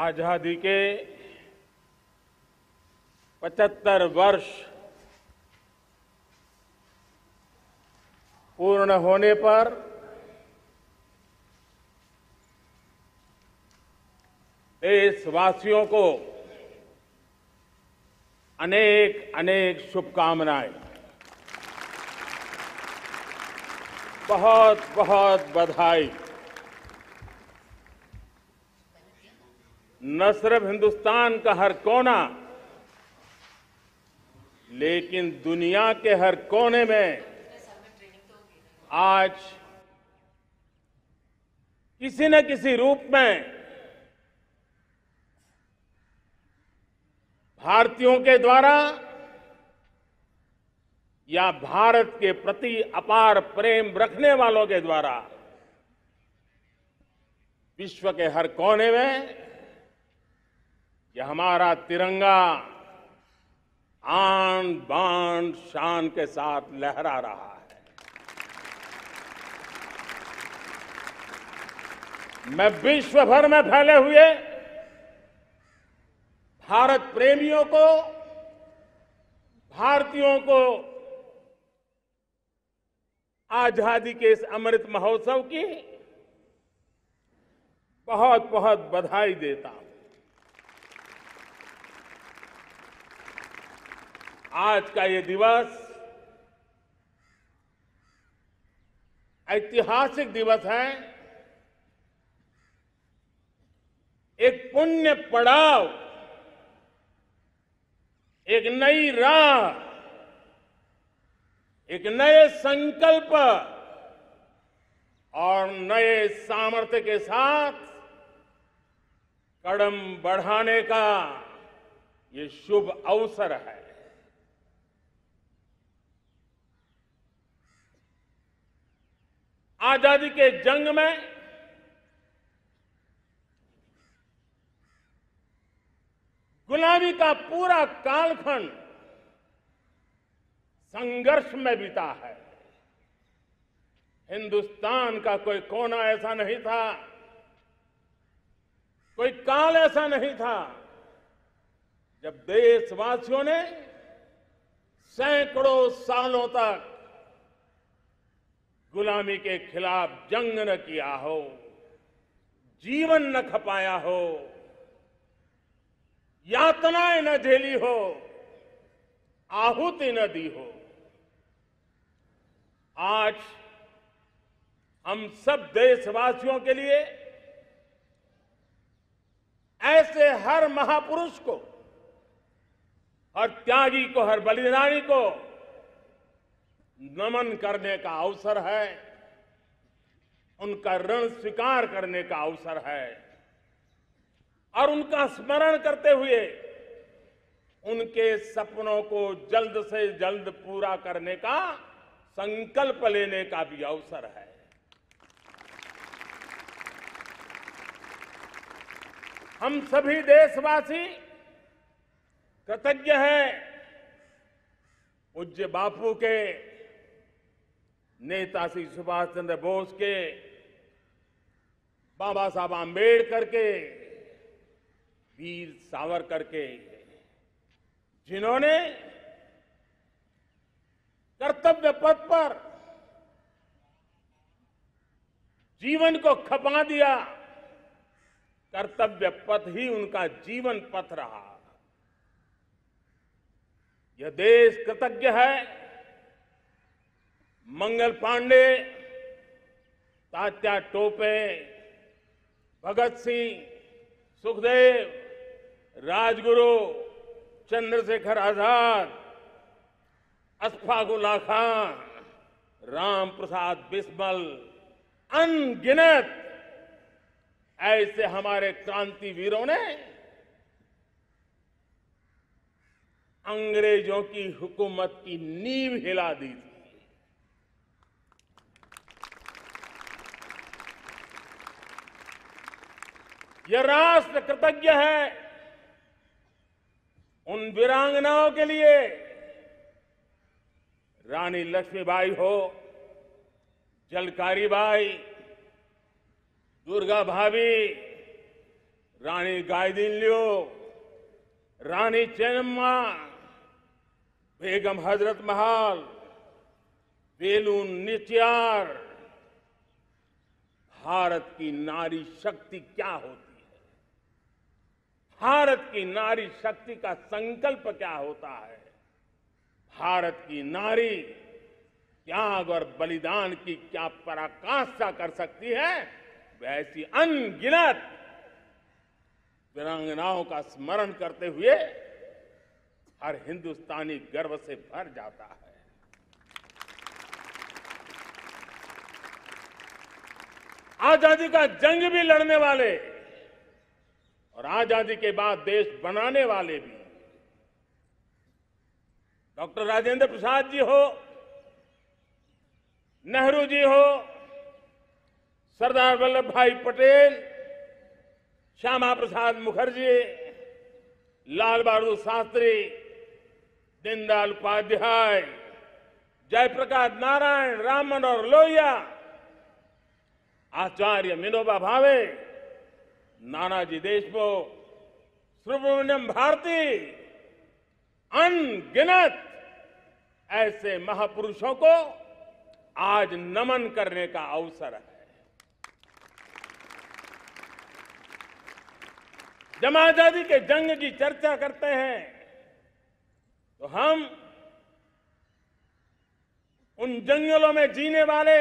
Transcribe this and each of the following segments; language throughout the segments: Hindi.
आजादी के 75 वर्ष पूर्ण होने पर देशवासियों को अनेक अनेक शुभकामनाएं, बहुत बहुत बधाई। न सिर्फ हिंदुस्तान का हर कोना, लेकिन दुनिया के हर कोने में आज किसी न किसी रूप में भारतीयों के द्वारा या भारत के प्रति अपार प्रेम रखने वालों के द्वारा विश्व के हर कोने में यह हमारा तिरंगा आन बान शान के साथ लहरा रहा है। मैं विश्व भर में फैले हुए भारत प्रेमियों को, भारतीयों को आजादी के इस अमृत महोत्सव की बहुत बहुत बधाई देता हूं। आज का ये दिवस ऐतिहासिक दिवस है। एक पुण्य पड़ाव, एक नई राह, एक नए संकल्प और नए सामर्थ्य के साथ कदम बढ़ाने का ये शुभ अवसर है। आजादी के जंग में गुलामी का पूरा कालखंड संघर्ष में बीता है। हिंदुस्तान का कोई कोना ऐसा नहीं था, कोई काल ऐसा नहीं था जब देशवासियों ने सैकड़ों सालों तक गुलामी के खिलाफ जंग न किया हो, जीवन न खपाया हो, यातनाएं न झेली हो, आहुति न दी हो। आज हम सब देशवासियों के लिए ऐसे हर महापुरुष को, हर त्यागी को, हर बलिदानी को नमन करने का अवसर है, उनका ऋण स्वीकार करने का अवसर है और उनका स्मरण करते हुए उनके सपनों को जल्द से जल्द पूरा करने का संकल्प लेने का भी अवसर है। हम सभी देशवासी कृतज्ञ हैं पूज्य बापू के, नेताजी सुभाष चंद्र बोस के, बाबा साहब आंबेडकर के, वीर सावरकर के, जिन्होंने कर्तव्य पथ पर जीवन को खपा दिया। कर्तव्य पथ ही उनका जीवन पथ रहा। यह देश कृतज्ञ है मंगल पांडे, तात्या टोपे, भगत सिंह, सुखदेव, राजगुरु, चंद्रशेखर आजाद, अशफाक उल्लाह खान, राम प्रसाद बिस्मिल, अनगिनत ऐसे हमारे क्रांति वीरों ने अंग्रेजों की हुकूमत की नींव हिला दी थी। यह राष्ट्र कृतज्ञ है उन वीरांगनाओं के लिए, रानी लक्ष्मीबाई हो, झलकारी बाई, दुर्गा भाभी, रानी गाइदिन्ल्यो, रानी चेन्नम्मा, बेगम हजरत महल, वेलु नाचियार। भारत की नारी शक्ति क्या होती है, भारत की नारी शक्ति का संकल्प क्या होता है, भारत की नारी त्याग और बलिदान की क्या पराकाष्ठा कर सकती है, वैसी अनगिनत वीरांगनाओं का स्मरण करते हुए हर हिंदुस्तानी गर्व से भर जाता है। आजादी का जंग भी लड़ने वाले और आजादी के बाद देश बनाने वाले भी, डॉक्टर राजेंद्र प्रसाद जी हो, नेहरू जी हो, सरदार वल्लभ भाई पटेल, श्यामा प्रसाद मुखर्जी, लाल बहादुर शास्त्री, दीनदयाल उपाध्याय, जयप्रकाश नारायण, राम मनोहर लोहिया, आचार्य विनोबा भावे, नानाजी देशमुख, सुब्रमण्यम भारती, अनगिनत ऐसे महापुरुषों को आज नमन करने का अवसर है। जब आजादी के जंग की चर्चा करते हैं तो हम उन जंगलों में जीने वाले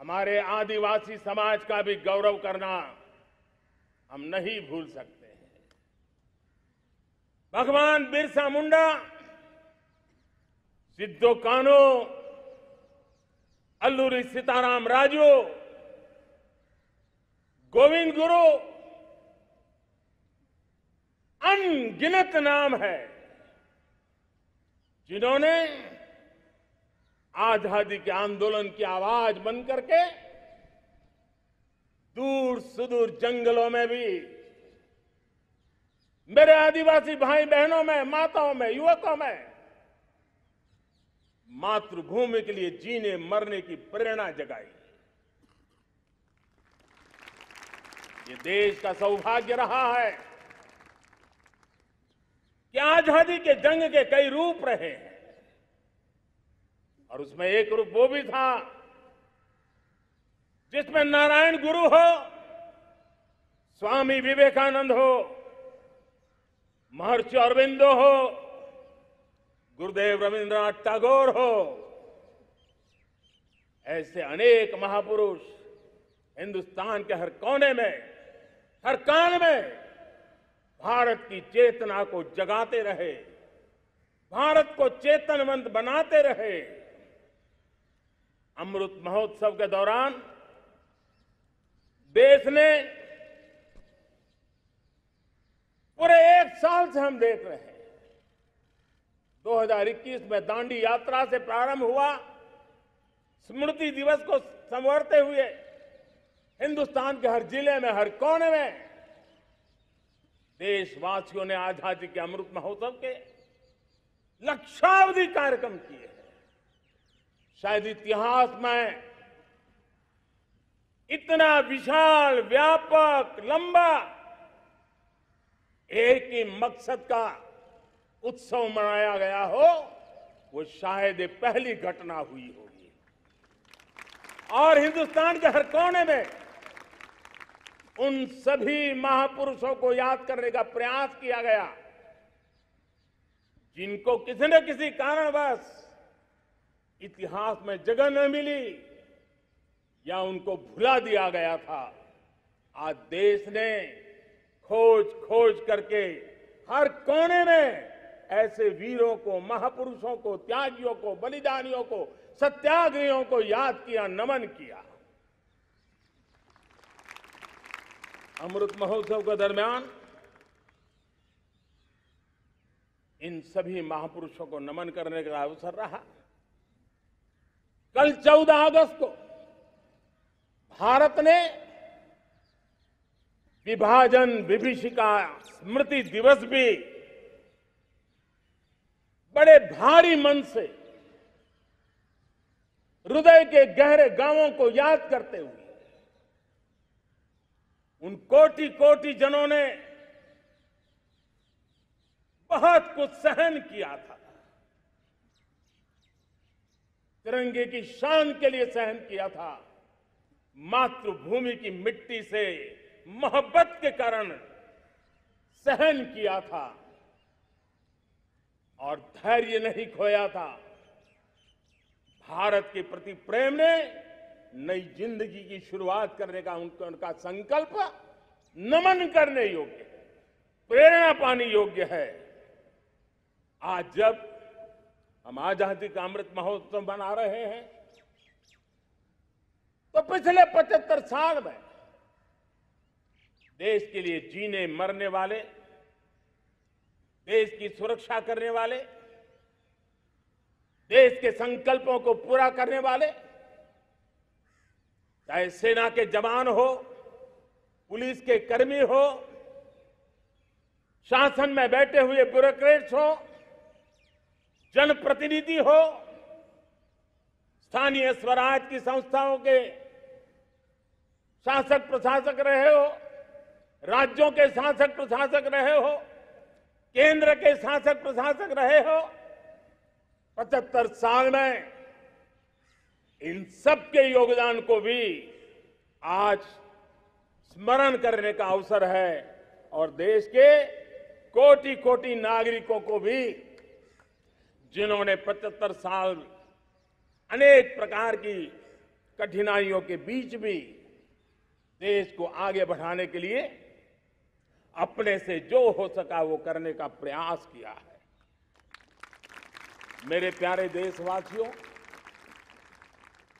हमारे आदिवासी समाज का भी गौरव करना हम नहीं भूल सकते हैं। भगवान बिरसा मुंडा, सिद्धो कान्हू, अल्लूरी सीताराम राजू, गोविंद गुरु, अनगिनत नाम है जिन्होंने आजादी के आंदोलन की आवाज बन करके दूर सुदूर जंगलों में भी मेरे आदिवासी भाई बहनों में, माताओं में, युवकों में मातृभूमि के लिए जीने मरने की प्रेरणा जगाई। ये देश का सौभाग्य रहा है कि आजादी के जंग के कई रूप रहे हैं और उसमें एक रूप वो भी था जिसमें नारायण गुरु हो, स्वामी विवेकानंद हो, महर्षि अरविंदो हो, गुरुदेव रविंद्रनाथ टैगोर हो, ऐसे अनेक महापुरुष हिंदुस्तान के हर कोने में, हर कान में भारत की चेतना को जगाते रहे, भारत को चेतनवंत बनाते रहे। अमृत महोत्सव के दौरान देश ने पूरे एक साल से हम देख रहे हैं, 2021 में दांडी यात्रा से प्रारंभ हुआ, स्मृति दिवस को संवारते हुए हिंदुस्तान के हर जिले में, हर कोने में देशवासियों ने आजादी के अमृत महोत्सव के लक्षावधि कार्यक्रम किए हैं। शायद इतिहास में इतना विशाल, व्यापक, लंबा एक ही मकसद का उत्सव मनाया गया हो, वो शायद ये पहली घटना हुई होगी। और हिंदुस्तान के हर कोने में उन सभी महापुरुषों को याद करने का प्रयास किया गया जिनको किसी न किसी कारणवश इतिहास में जगह न मिली या उनको भुला दिया गया था। आज देश ने खोज खोज करके हर कोने में ऐसे वीरों को, महापुरुषों को, त्यागियों को, बलिदानियों को, सत्याग्रहियों को याद किया, नमन किया। अमृत महोत्सव के दरमियान इन सभी महापुरुषों को नमन करने का अवसर रहा। कल 14 अगस्त को भारत ने विभाजन विभीषिका स्मृति दिवस भी बड़े भारी मन से हृदय के गहरे गांवों को याद करते हुए उन कोटि कोटि जनों ने बहुत कुछ सहन किया था, तिरंगे की शान के लिए सहन किया था, मातृभूमि की मिट्टी से मोहब्बत के कारण सहन किया था और धैर्य नहीं खोया था। भारत के प्रति प्रेम ने नई जिंदगी की शुरुआत करने का उनका संकल्प नमन करने योग्य है, प्रेरणा पाने योग्य है। आज जब हम आजादी का अमृत महोत्सव मना रहे हैं तो पिछले 75 साल में देश के लिए जीने मरने वाले, देश की सुरक्षा करने वाले, देश के संकल्पों को पूरा करने वाले, चाहे सेना के जवान हो, पुलिस के कर्मी हो, शासन में बैठे हुए ब्यूरोक्रेट्स हो, जनप्रतिनिधि हो, स्थानीय स्वराज की संस्थाओं के शासक प्रशासक रहे हो, राज्यों के शासक प्रशासक रहे हो, केंद्र के शासक प्रशासक रहे हो, 75 साल में इन सबके योगदान को भी आज स्मरण करने का अवसर है और देश के कोटि कोटि नागरिकों को भी जिन्होंने 75 साल अनेक प्रकार की कठिनाइयों के बीच भी देश को आगे बढ़ाने के लिए अपने से जो हो सका वो करने का प्रयास किया है। मेरे प्यारे देशवासियों,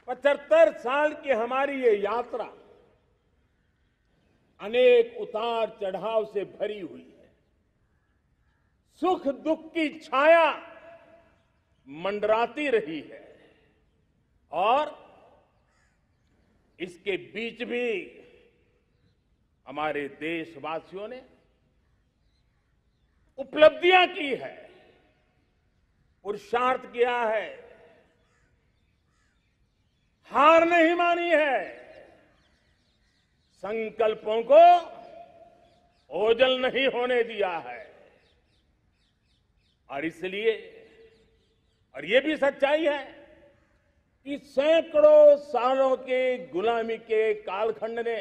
75 साल की हमारी ये यात्रा अनेक उतार चढ़ाव से भरी हुई है। सुख दुख की छाया मंडराती रही है और इसके बीच भी हमारे देशवासियों ने उपलब्धियां की है, पुरुषार्थ किया है, हार नहीं मानी है, संकल्पों को ओझल नहीं होने दिया है। और इसलिए और ये भी सच्चाई है कि सैकड़ों सालों के गुलामी के कालखंड ने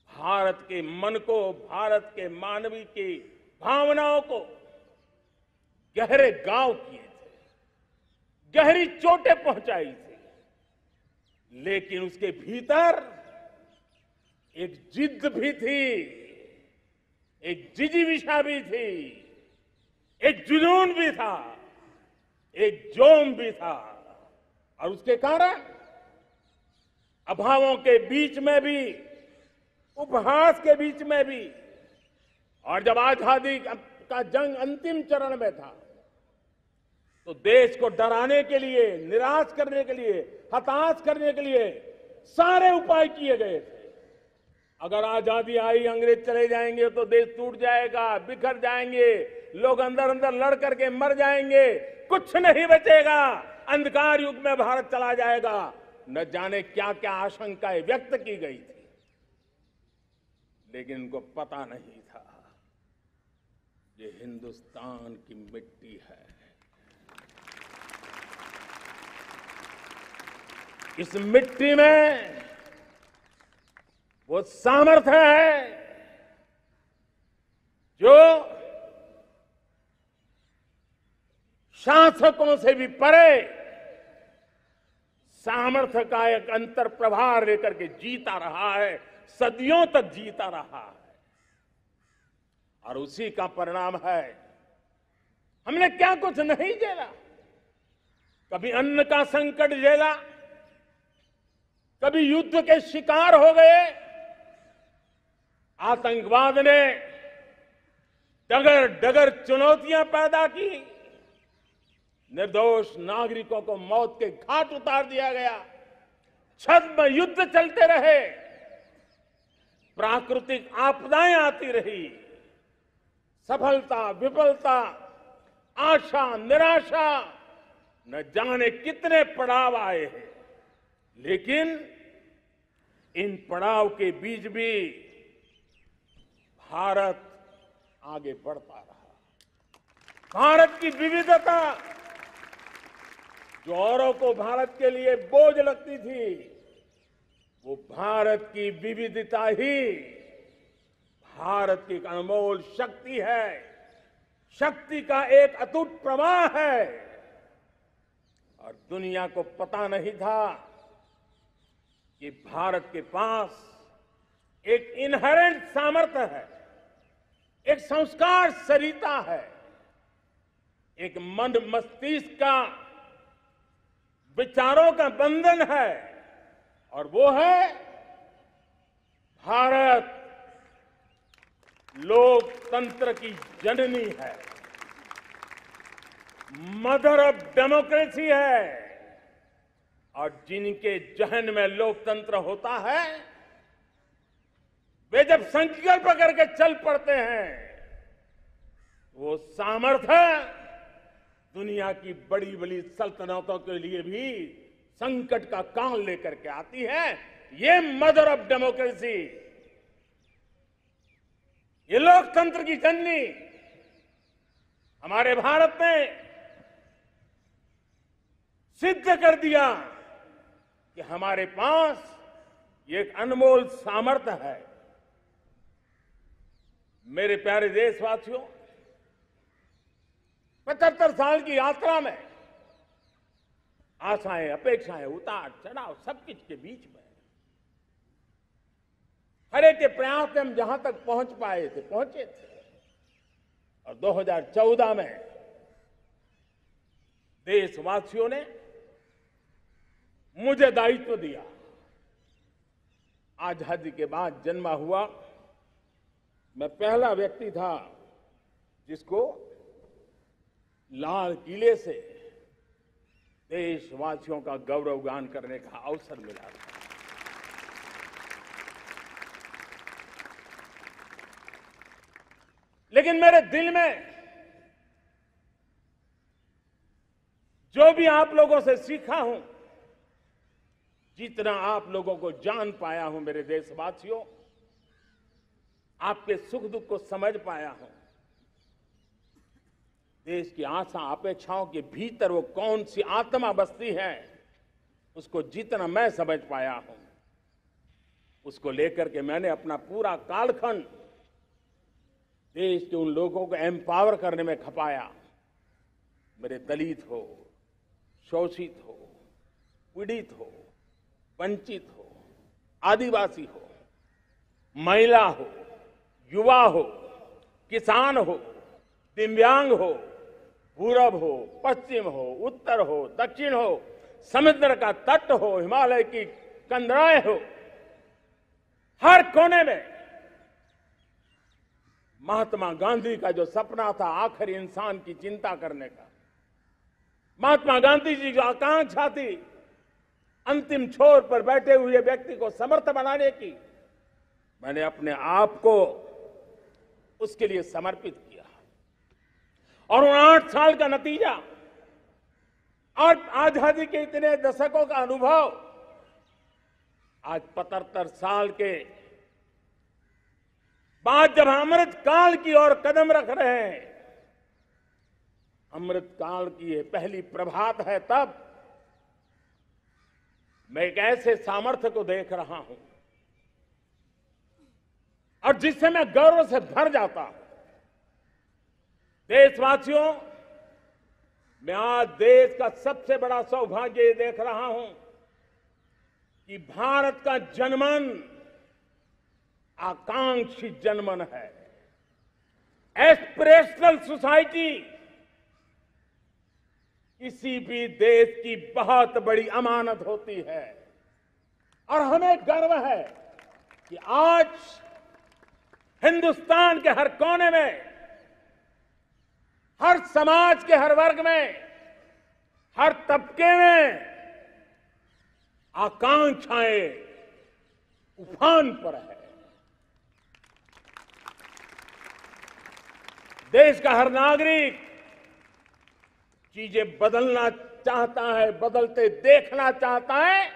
भारत के मन को, भारत के मानवीय की भावनाओं को गहरे घाव किए थे, गहरी चोटें पहुंचाई थी, लेकिन उसके भीतर एक जिद भी थी, एक जिजीविषा भी थी, एक जुनून भी था, एक जोम भी था। और उसके कारण अभावों के बीच में भी, उपहास के बीच में भी, और जब आजादी का जंग अंतिम चरण में था तो देश को डराने के लिए, निराश करने के लिए, हताश करने के लिए सारे उपाय किए गए थे। अगर आजादी आई, अंग्रेज चले जाएंगे तो देश टूट जाएगा, बिखर जाएंगे, लोग अंदर अंदर लड़ करके मर जाएंगे, कुछ नहीं बचेगा, अंधकार युग में भारत चला जाएगा। न जाने क्या क्या आशंकाएं व्यक्त की गई थी, लेकिन उनको पता नहीं था ये हिंदुस्तान की मिट्टी है। इस मिट्टी में वो सामर्थ्य है जो शासकों से भी परे सामर्थ्य का एक अंतर प्रभार लेकर के जीता रहा है, सदियों तक जीता रहा है। और उसी का परिणाम है हमने क्या कुछ नहीं झेला। कभी अन्न का संकट झेला, कभी युद्ध के शिकार हो गए, आतंकवाद ने डगर डगर चुनौतियां पैदा की, निर्दोष नागरिकों को मौत के घाट उतार दिया गया, छद्म युद्ध चलते रहे, प्राकृतिक आपदाएं आती रही, सफलता विफलता, आशा निराशा, न जाने कितने पड़ाव आए हैं, लेकिन इन पड़ाव के बीच भी भारत आगे बढ़ता रहा। भारत की विविधता, जो औरों को भारत के लिए बोझ लगती थी, वो भारत की विविधता ही भारत की एक अनमोल शक्ति है, शक्ति का एक अटूट प्रवाह है। और दुनिया को पता नहीं था कि भारत के पास एक इनहेरेंट सामर्थ्य है, एक संस्कार सरिता है, एक मन मस्तिष्क का विचारों का बंधन है, और वो है भारत लोकतंत्र की जननी है, मदर ऑफ डेमोक्रेसी है। और जिनके जहन में लोकतंत्र होता है, वे जब संकल्प करके चल पड़ते हैं, वो सामर्थ्य दुनिया की बड़ी बड़ी सल्तनतों के लिए भी संकट का काल लेकर के आती है। ये मदर ऑफ डेमोक्रेसी, ये लोकतंत्र की जननी हमारे भारत ने सिद्ध कर दिया कि हमारे पास ये एक अनमोल सामर्थ्य है। मेरे प्यारे देशवासियों, 75 साल की यात्रा में आशाएं, अपेक्षाएं, उतार चढ़ाव सब कुछ के बीच में हर एक के प्रयास से हम जहां तक पहुंच पाए थे, पहुंचे थे। और 2014 में देशवासियों ने मुझे दायित्व दिया। आजादी के बाद जन्मा हुआ मैं पहला व्यक्ति था जिसको लाल किले से देशवासियों का गौरवगान करने का अवसर मिला था। लेकिन मेरे दिल में जो भी आप लोगों से सीखा हूं, जितना आप लोगों को जान पाया हूं मेरे देशवासियों, आपके सुख दुख को समझ पाया हूं, देश की आशा अपेक्षाओं के भीतर वो कौन सी आत्मा बसती है, उसको जितना मैं समझ पाया हूं, उसको लेकर के मैंने अपना पूरा कालखंड देश के उन लोगों को एम्पावर करने में खपाया। मेरे दलित हो, शोषित हो, पीड़ित हो, वंचित हो, आदिवासी हो, महिला हो, युवा हो, किसान हो, दिव्यांग हो, पूरब हो, पश्चिम हो, उत्तर हो, दक्षिण हो, समुद्र का तट हो, हिमालय की कंदराएं हो, हर कोने में महात्मा गांधी का जो सपना था आखिर इंसान की चिंता करने का, महात्मा गांधी जी की आकांक्षा थी अंतिम छोर पर बैठे हुए व्यक्ति को समर्थ बनाने की, मैंने अपने आप को उसके लिए समर्पित किया। और उन 8 साल का नतीजा और आजादी के इतने दशकों का अनुभव आज 75 साल के बाद जब अमृत काल की ओर कदम रख रहे हैं, अमृत काल की ये पहली प्रभात है, तब मैं एक ऐसे सामर्थ्य को देख रहा हूं और जिससे मैं गर्व से भर जाता हूं। देशवासियों, मैं आज देश का सबसे बड़ा सौभाग्य ये देख रहा हूं कि भारत का जनमन आकांक्षी जनमन है, एस्पिरेशनल सोसाइटी किसी भी देश की बहुत बड़ी अमानत होती है। और हमें गर्व है कि आज हिंदुस्तान के हर कोने में, हर समाज के हर वर्ग में, हर तबके में आकांक्षाएं उफान पर है। देश का हर नागरिक चीजें बदलना चाहता है, बदलते देखना चाहता है,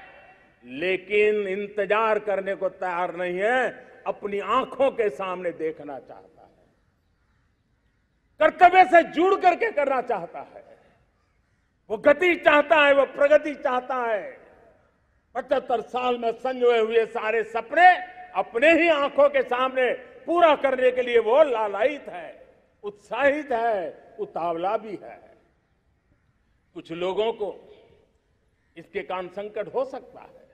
लेकिन इंतजार करने को तैयार नहीं है, अपनी आंखों के सामने देखना चाहता है, कर्तव्य से जुड़ करके करना चाहता है, वो गति चाहता है, वो प्रगति चाहता है। 75 साल में संजोए हुए सारे सपने अपने ही आंखों के सामने पूरा करने के लिए वो लालायित है, उत्साहित है, उतावला भी है। कुछ लोगों को इसके कारण संकट हो सकता है,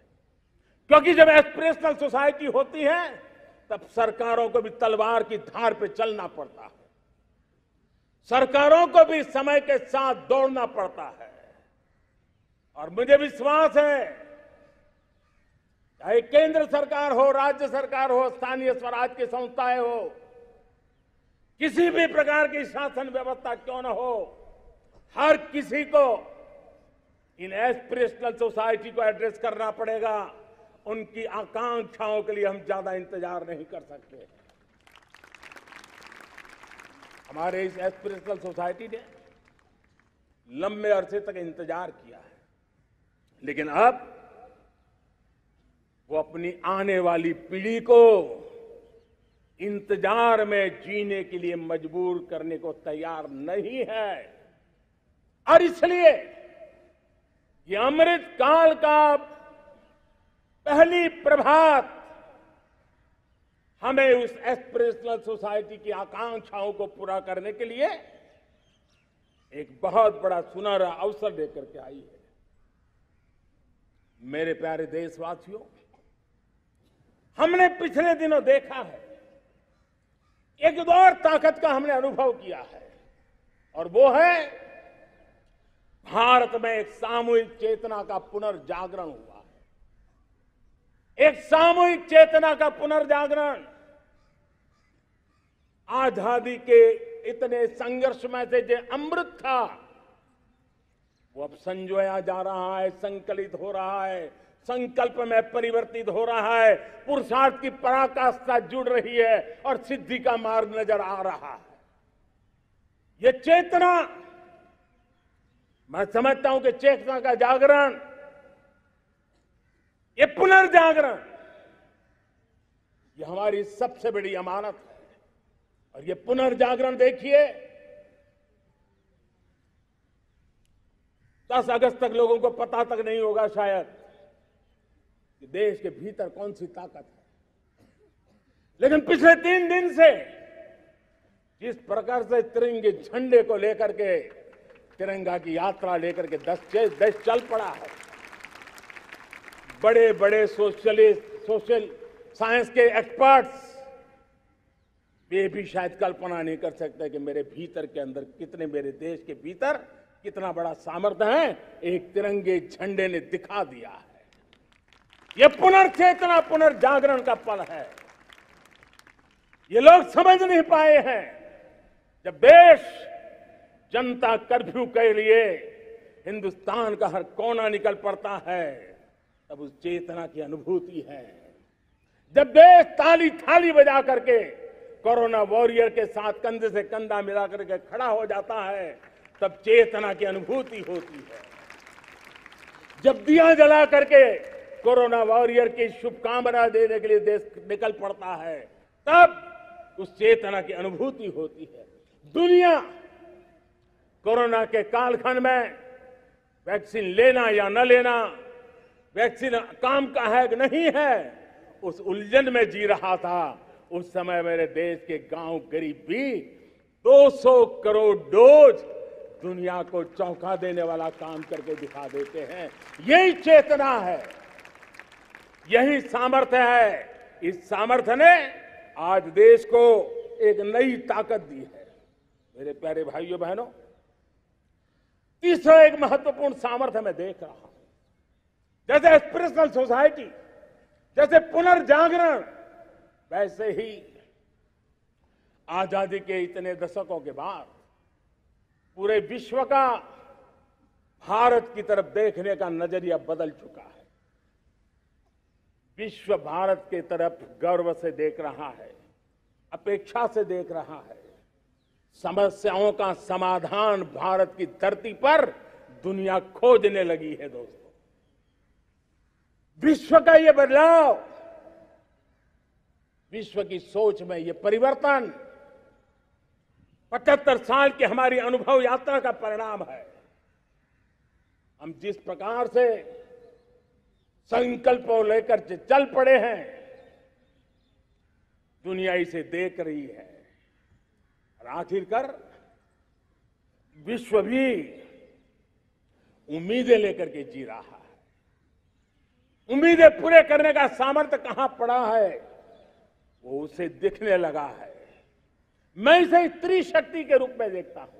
क्योंकि जब एस्पिरेशनल सोसाइटी होती है तब सरकारों को भी तलवार की धार पे चलना पड़ता है, सरकारों को भी समय के साथ दौड़ना पड़ता है। और मुझे विश्वास है, चाहे केंद्र सरकार हो, राज्य सरकार हो, स्थानीय स्वराज की संस्थाएं हो, किसी भी प्रकार की शासन व्यवस्था क्यों न हो, हर किसी को इन एस्पिरेशनल सोसाइटी को एड्रेस करना पड़ेगा। उनकी आकांक्षाओं के लिए हम ज्यादा इंतजार नहीं कर सकते। हमारे इस एस्पिरेशनल सोसाइटी ने लंबे अरसे तक इंतजार किया है, लेकिन अब वो अपनी आने वाली पीढ़ी को इंतजार में जीने के लिए मजबूर करने को तैयार नहीं है। और इसलिए ये अमृत काल का पहली प्रभात हमें उस एस्पिरेशनल सोसाइटी की आकांक्षाओं को पूरा करने के लिए एक बहुत बड़ा सुनहरा अवसर देकर के आई है। मेरे प्यारे देशवासियों, हमने पिछले दिनों देखा है, एक और ताकत का हमने अनुभव किया है, और वो है भारत में एक सामूहिक चेतना का पुनर्जागरण हुआ है। एक सामूहिक चेतना का पुनर्जागरण आजादी के इतने संघर्ष में से जो अमृत था वो अब संजोया जा रहा है, संकलित हो रहा है, संकल्प में परिवर्तित हो रहा है, पुरुषार्थ की पराकाष्ठा जुड़ रही है और सिद्धि का मार्ग नजर आ रहा है। ये चेतना, मैं समझता हूं कि चेतना का जागरण, ये पुनर्जागरण, ये हमारी सबसे बड़ी अमानत है। और ये पुनर्जागरण देखिए, 10 अगस्त तक लोगों को पता तक नहीं होगा शायद कि देश के भीतर कौन सी ताकत है, लेकिन पिछले 3 दिन से जिस प्रकार से तिरंगे झंडे को लेकर के, तिरंगा की यात्रा लेकर के देश चल पड़ा है, बड़े बड़े सोशल साइंस के एक्सपर्ट्स वे भी शायद कल्पना नहीं कर सकते कि मेरे भीतर के अंदर कितने, मेरे देश के भीतर कितना बड़ा सामर्थ्य है, एक तिरंगे झंडे ने दिखा दिया है। यह पुनर्चेतना, पुनर्जागरण का पल है। ये लोग समझ नहीं पाए हैं, जब देश जनता कर्फ्यू के लिए हिंदुस्तान का हर कोना निकल पड़ता है, तब उस चेतना की अनुभूति है। जब देश ताली थाली बजा करके कोरोना वॉरियर के साथ कंधे से कंधा मिला करके खड़ा हो जाता है, तब चेतना की अनुभूति होती है। जब दिया जला करके कोरोना वॉरियर की शुभकामना देने के लिए देश निकल पड़ता है, तब उस चेतना की अनुभूति होती है। दुनिया कोरोना के कालखंड में वैक्सीन लेना या न लेना, वैक्सीन काम का है कि नहीं है, उस उलझन में जी रहा था। उस समय मेरे देश के गांव गरीब भी 200 करोड़ डोज दुनिया को चौंका देने वाला काम करके दिखा देते हैं। यही चेतना है, यही सामर्थ्य है। इस सामर्थ्य ने आज देश को एक नई ताकत दी है। मेरे प्यारे भाइयों बहनों, तीसरा एक महत्वपूर्ण सामर्थ्य मैं देख रहा हूं, जैसे एस्पिरेशनल सोसाइटी, जैसे पुनर्जागरण, वैसे ही आजादी के इतने दशकों के बाद पूरे विश्व का भारत की तरफ देखने का नजरिया बदल चुका है। विश्व भारत की तरफ गर्व से देख रहा है, अपेक्षा से देख रहा है। समस्याओं का समाधान भारत की धरती पर दुनिया खोजने लगी है। दोस्तों, विश्व का ये बदलाव, विश्व की सोच में ये परिवर्तन 75 साल की हमारी अनुभव यात्रा का परिणाम है। हम जिस प्रकार से संकल्पों लेकर चल पड़े हैं, दुनिया इसे देख रही है और आखिरकार विश्व भी उम्मीदें लेकर के जी रहा है। उम्मीदें पूरे करने का सामर्थ्य कहां पड़ा है, वो उसे दिखने लगा है। मैं इसे त्रिशक्ति के रूप में देखता हूं,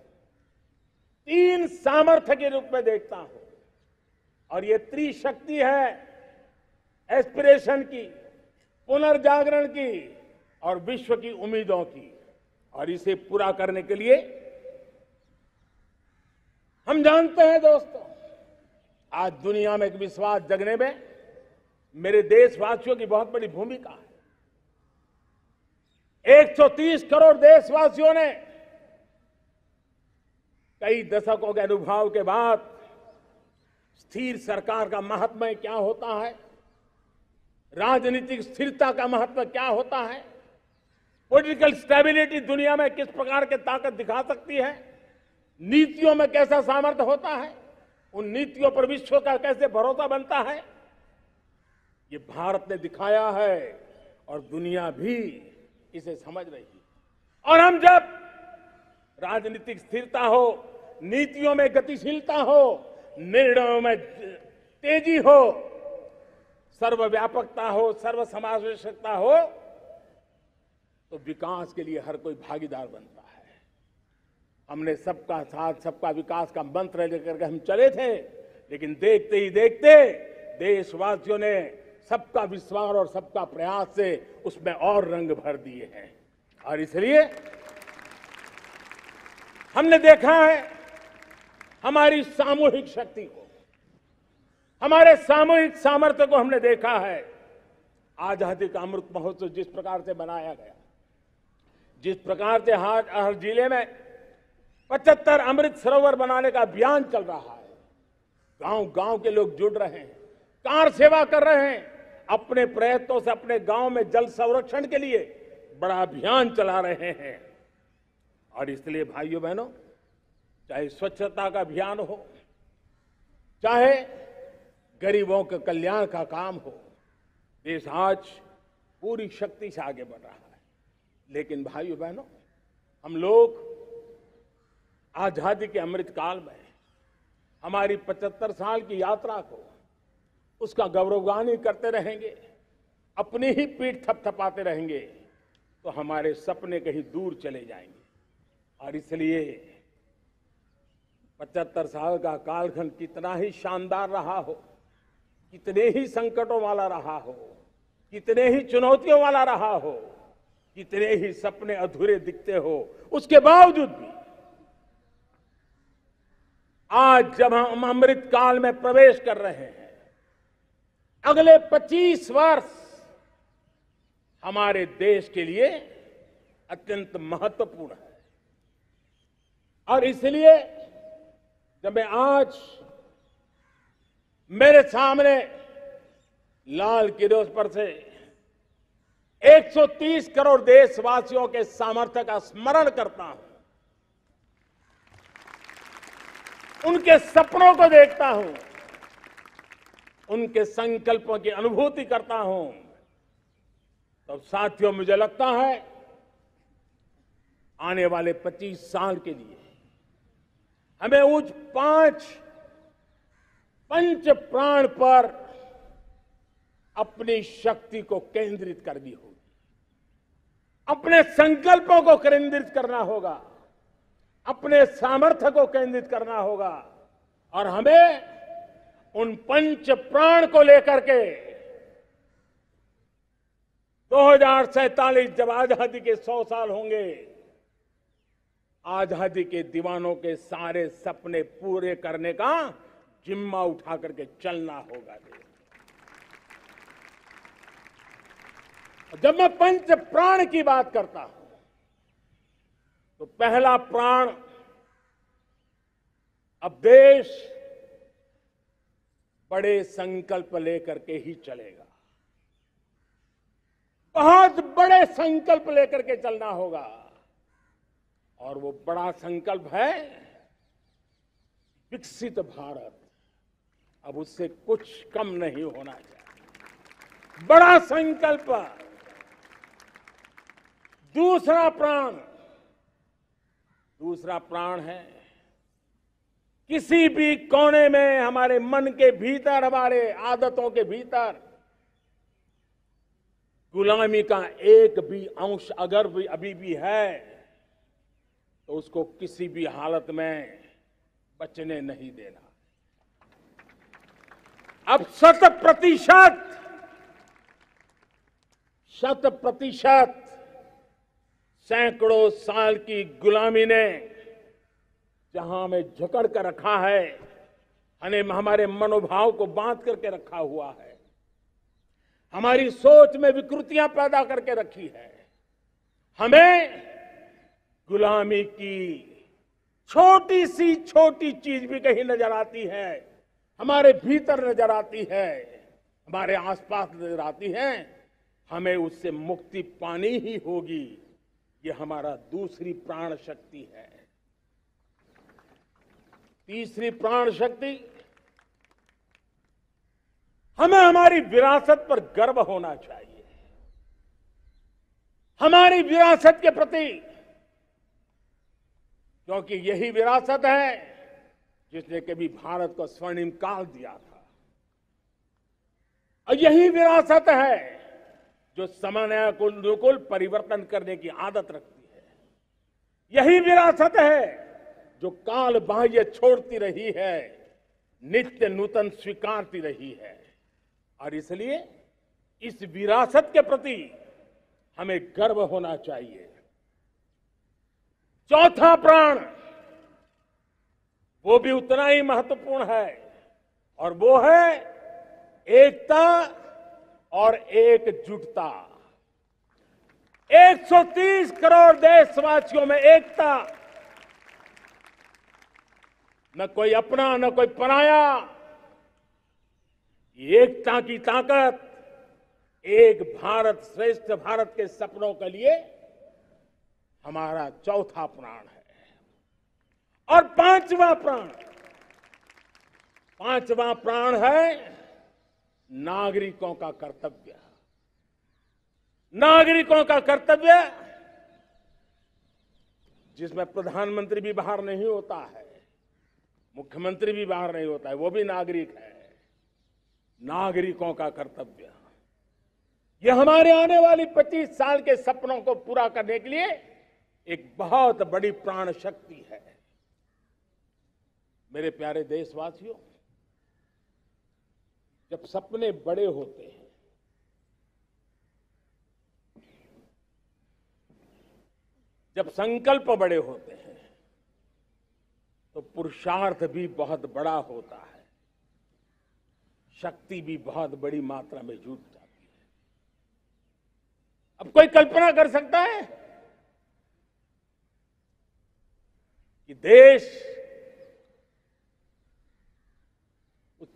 3 सामर्थ्य के रूप में देखता हूं। और ये त्रिशक्ति है एस्पिरेशन की, पुनर्जागरण की और विश्व की उम्मीदों की। और इसे पूरा करने के लिए हम जानते हैं दोस्तों, आज दुनिया में एक विश्वास जगने में मेरे देशवासियों की बहुत बड़ी भूमिका है। 130 करोड़ देशवासियों ने कई दशकों के अनुभव के बाद स्थिर सरकार का महत्व क्या होता है, राजनीतिक स्थिरता का महत्व क्या होता है, पॉलिटिकल स्टेबिलिटी दुनिया में किस प्रकार की ताकत दिखा सकती है, नीतियों में कैसा सामर्थ्य होता है, उन नीतियों पर विश्व का कैसे भरोसा बनता है, ये भारत ने दिखाया है और दुनिया भी इसे समझ रही है। और हम जब राजनीतिक स्थिरता हो, नीतियों में गतिशीलता हो, निर्णयों में तेजी हो, सर्वव्यापकता हो, सर्वसमावेशकता हो, तो विकास के लिए हर कोई भागीदार बनता है। हमने सबका साथ सबका विकास का मंत्र लेकर के हम चले थे, लेकिन देखते ही देखते देशवासियों ने सबका विश्वास और सबका प्रयास से उसमें और रंग भर दिए हैं। और इसलिए हमने देखा है हमारी सामूहिक शक्ति को, हमारे सामूहिक सामर्थ्य को हमने देखा है। आजादी का अमृत महोत्सव जिस प्रकार से मनाया गया, जिस प्रकार से हर जिले में 75 अमृत सरोवर बनाने का अभियान चल रहा है, गांव-गांव के लोग जुड़ रहे हैं, कार सेवा कर रहे हैं, अपने प्रयत्नों से अपने गांव में जल संरक्षण के लिए बड़ा अभियान चला रहे हैं। और इसलिए भाइयों बहनों, चाहे स्वच्छता का अभियान हो, चाहे गरीबों के कल्याण का काम हो, देश आज पूरी शक्ति से आगे बढ़ रहा है। लेकिन भाइयों बहनों, हम लोग आजादी के अमृत काल में हमारी 75 साल की यात्रा को, उसका गौरवगान करते रहेंगे, अपनी ही पीठ थपथपाते रहेंगे, तो हमारे सपने कहीं दूर चले जाएंगे। और इसलिए 75 साल का कालखंड कितना ही शानदार रहा हो, कितने ही संकटों वाला रहा हो, कितने ही चुनौतियों वाला रहा हो, कितने ही सपने अधूरे दिखते हो, उसके बावजूद भी आज जब हम अमृत काल में प्रवेश कर रहे हैं, अगले 25 वर्ष हमारे देश के लिए अत्यंत महत्वपूर्ण है। और इसलिए जब मैं आज मेरे सामने लाल किले पर से 130 करोड़ देशवासियों के सामर्थ्य का स्मरण करता हूं, उनके सपनों को देखता हूं, उनके संकल्पों की अनुभूति करता हूं, तो साथियों मुझे लगता है आने वाले 25 साल के लिए हमें उस 5 पंच प्राण पर अपनी शक्ति को केंद्रित करनी होगी, अपने संकल्पों को केंद्रित करना होगा, अपने सामर्थ्य को केंद्रित करना होगा। और हमें उन पंच प्राण को लेकर के 2047 जब आजादी के 100 साल होंगे, आजादी के दीवानों के सारे सपने पूरे करने का जिम्मा उठा करके चलना होगा। जब मैं पंच प्राण की बात करता हूं, तो पहला प्राण, अब देश बड़े संकल्प लेकर के ही चलेगा। बहुत बड़े संकल्प लेकर के चलना होगा और वो बड़ा संकल्प है विकसित भारत। अब उससे कुछ कम नहीं होना चाहिए। बड़ा संकल्प। दूसरा प्राण है किसी भी कोने में हमारे मन के भीतर, हमारे आदतों के भीतर गुलामी का एक भी अंश अगर भी अभी भी है तो उसको किसी भी हालत में बचने नहीं देना। अब 100% सैकड़ों साल की गुलामी ने जहां हमें जकड़ कर रखा है, हमारे मनोभाव को बांध करके रखा हुआ है, हमारी सोच में विकृतियां पैदा करके रखी है। हमें गुलामी की छोटी चीज भी कहीं नजर आती है, हमारे भीतर नजर आती है, हमारे आसपास नजर आती है, हमें उससे मुक्ति पानी ही होगी। ये हमारा दूसरी प्राण शक्ति है। तीसरी प्राण शक्ति, हमें हमारी विरासत पर गर्व होना चाहिए। हमारी विरासत के प्रति, क्योंकि यही विरासत है जिसने कभी भारत को स्वर्णिम काल दिया था, और यही विरासत है जो समय को अनुकूल परिवर्तन करने की आदत रखती है। यही विरासत है जो काल बाह्य छोड़ती रही है, नित्य नूतन स्वीकारती रही है। और इसलिए इस विरासत के प्रति हमें गर्व होना चाहिए। चौथा प्राण, वो भी उतना ही महत्वपूर्ण है, और वो है एकता और एकजुटता। 130 करोड़ देशवासियों में एकता, न कोई अपना न कोई पराया। एकता की ताकत एक भारत श्रेष्ठ भारत के सपनों के लिए हमारा चौथा प्राण है। और पांचवा प्राण है नागरिकों का कर्तव्य। नागरिकों का कर्तव्य जिसमें प्रधानमंत्री भी बाहर नहीं होता है, मुख्यमंत्री भी बाहर नहीं होता है, वो भी नागरिक है। नागरिकों का कर्तव्य, यह हमारे आने वाली 25 साल के सपनों को पूरा करने के लिए एक बहुत बड़ी प्राण शक्ति है। मेरे प्यारे देशवासियों, जब सपने बड़े होते हैं, जब संकल्प बड़े होते हैं, तो पुरुषार्थ भी बहुत बड़ा होता है, शक्ति भी बहुत बड़ी मात्रा में जुट जाती है। अब कोई कल्पना कर सकता है कि देश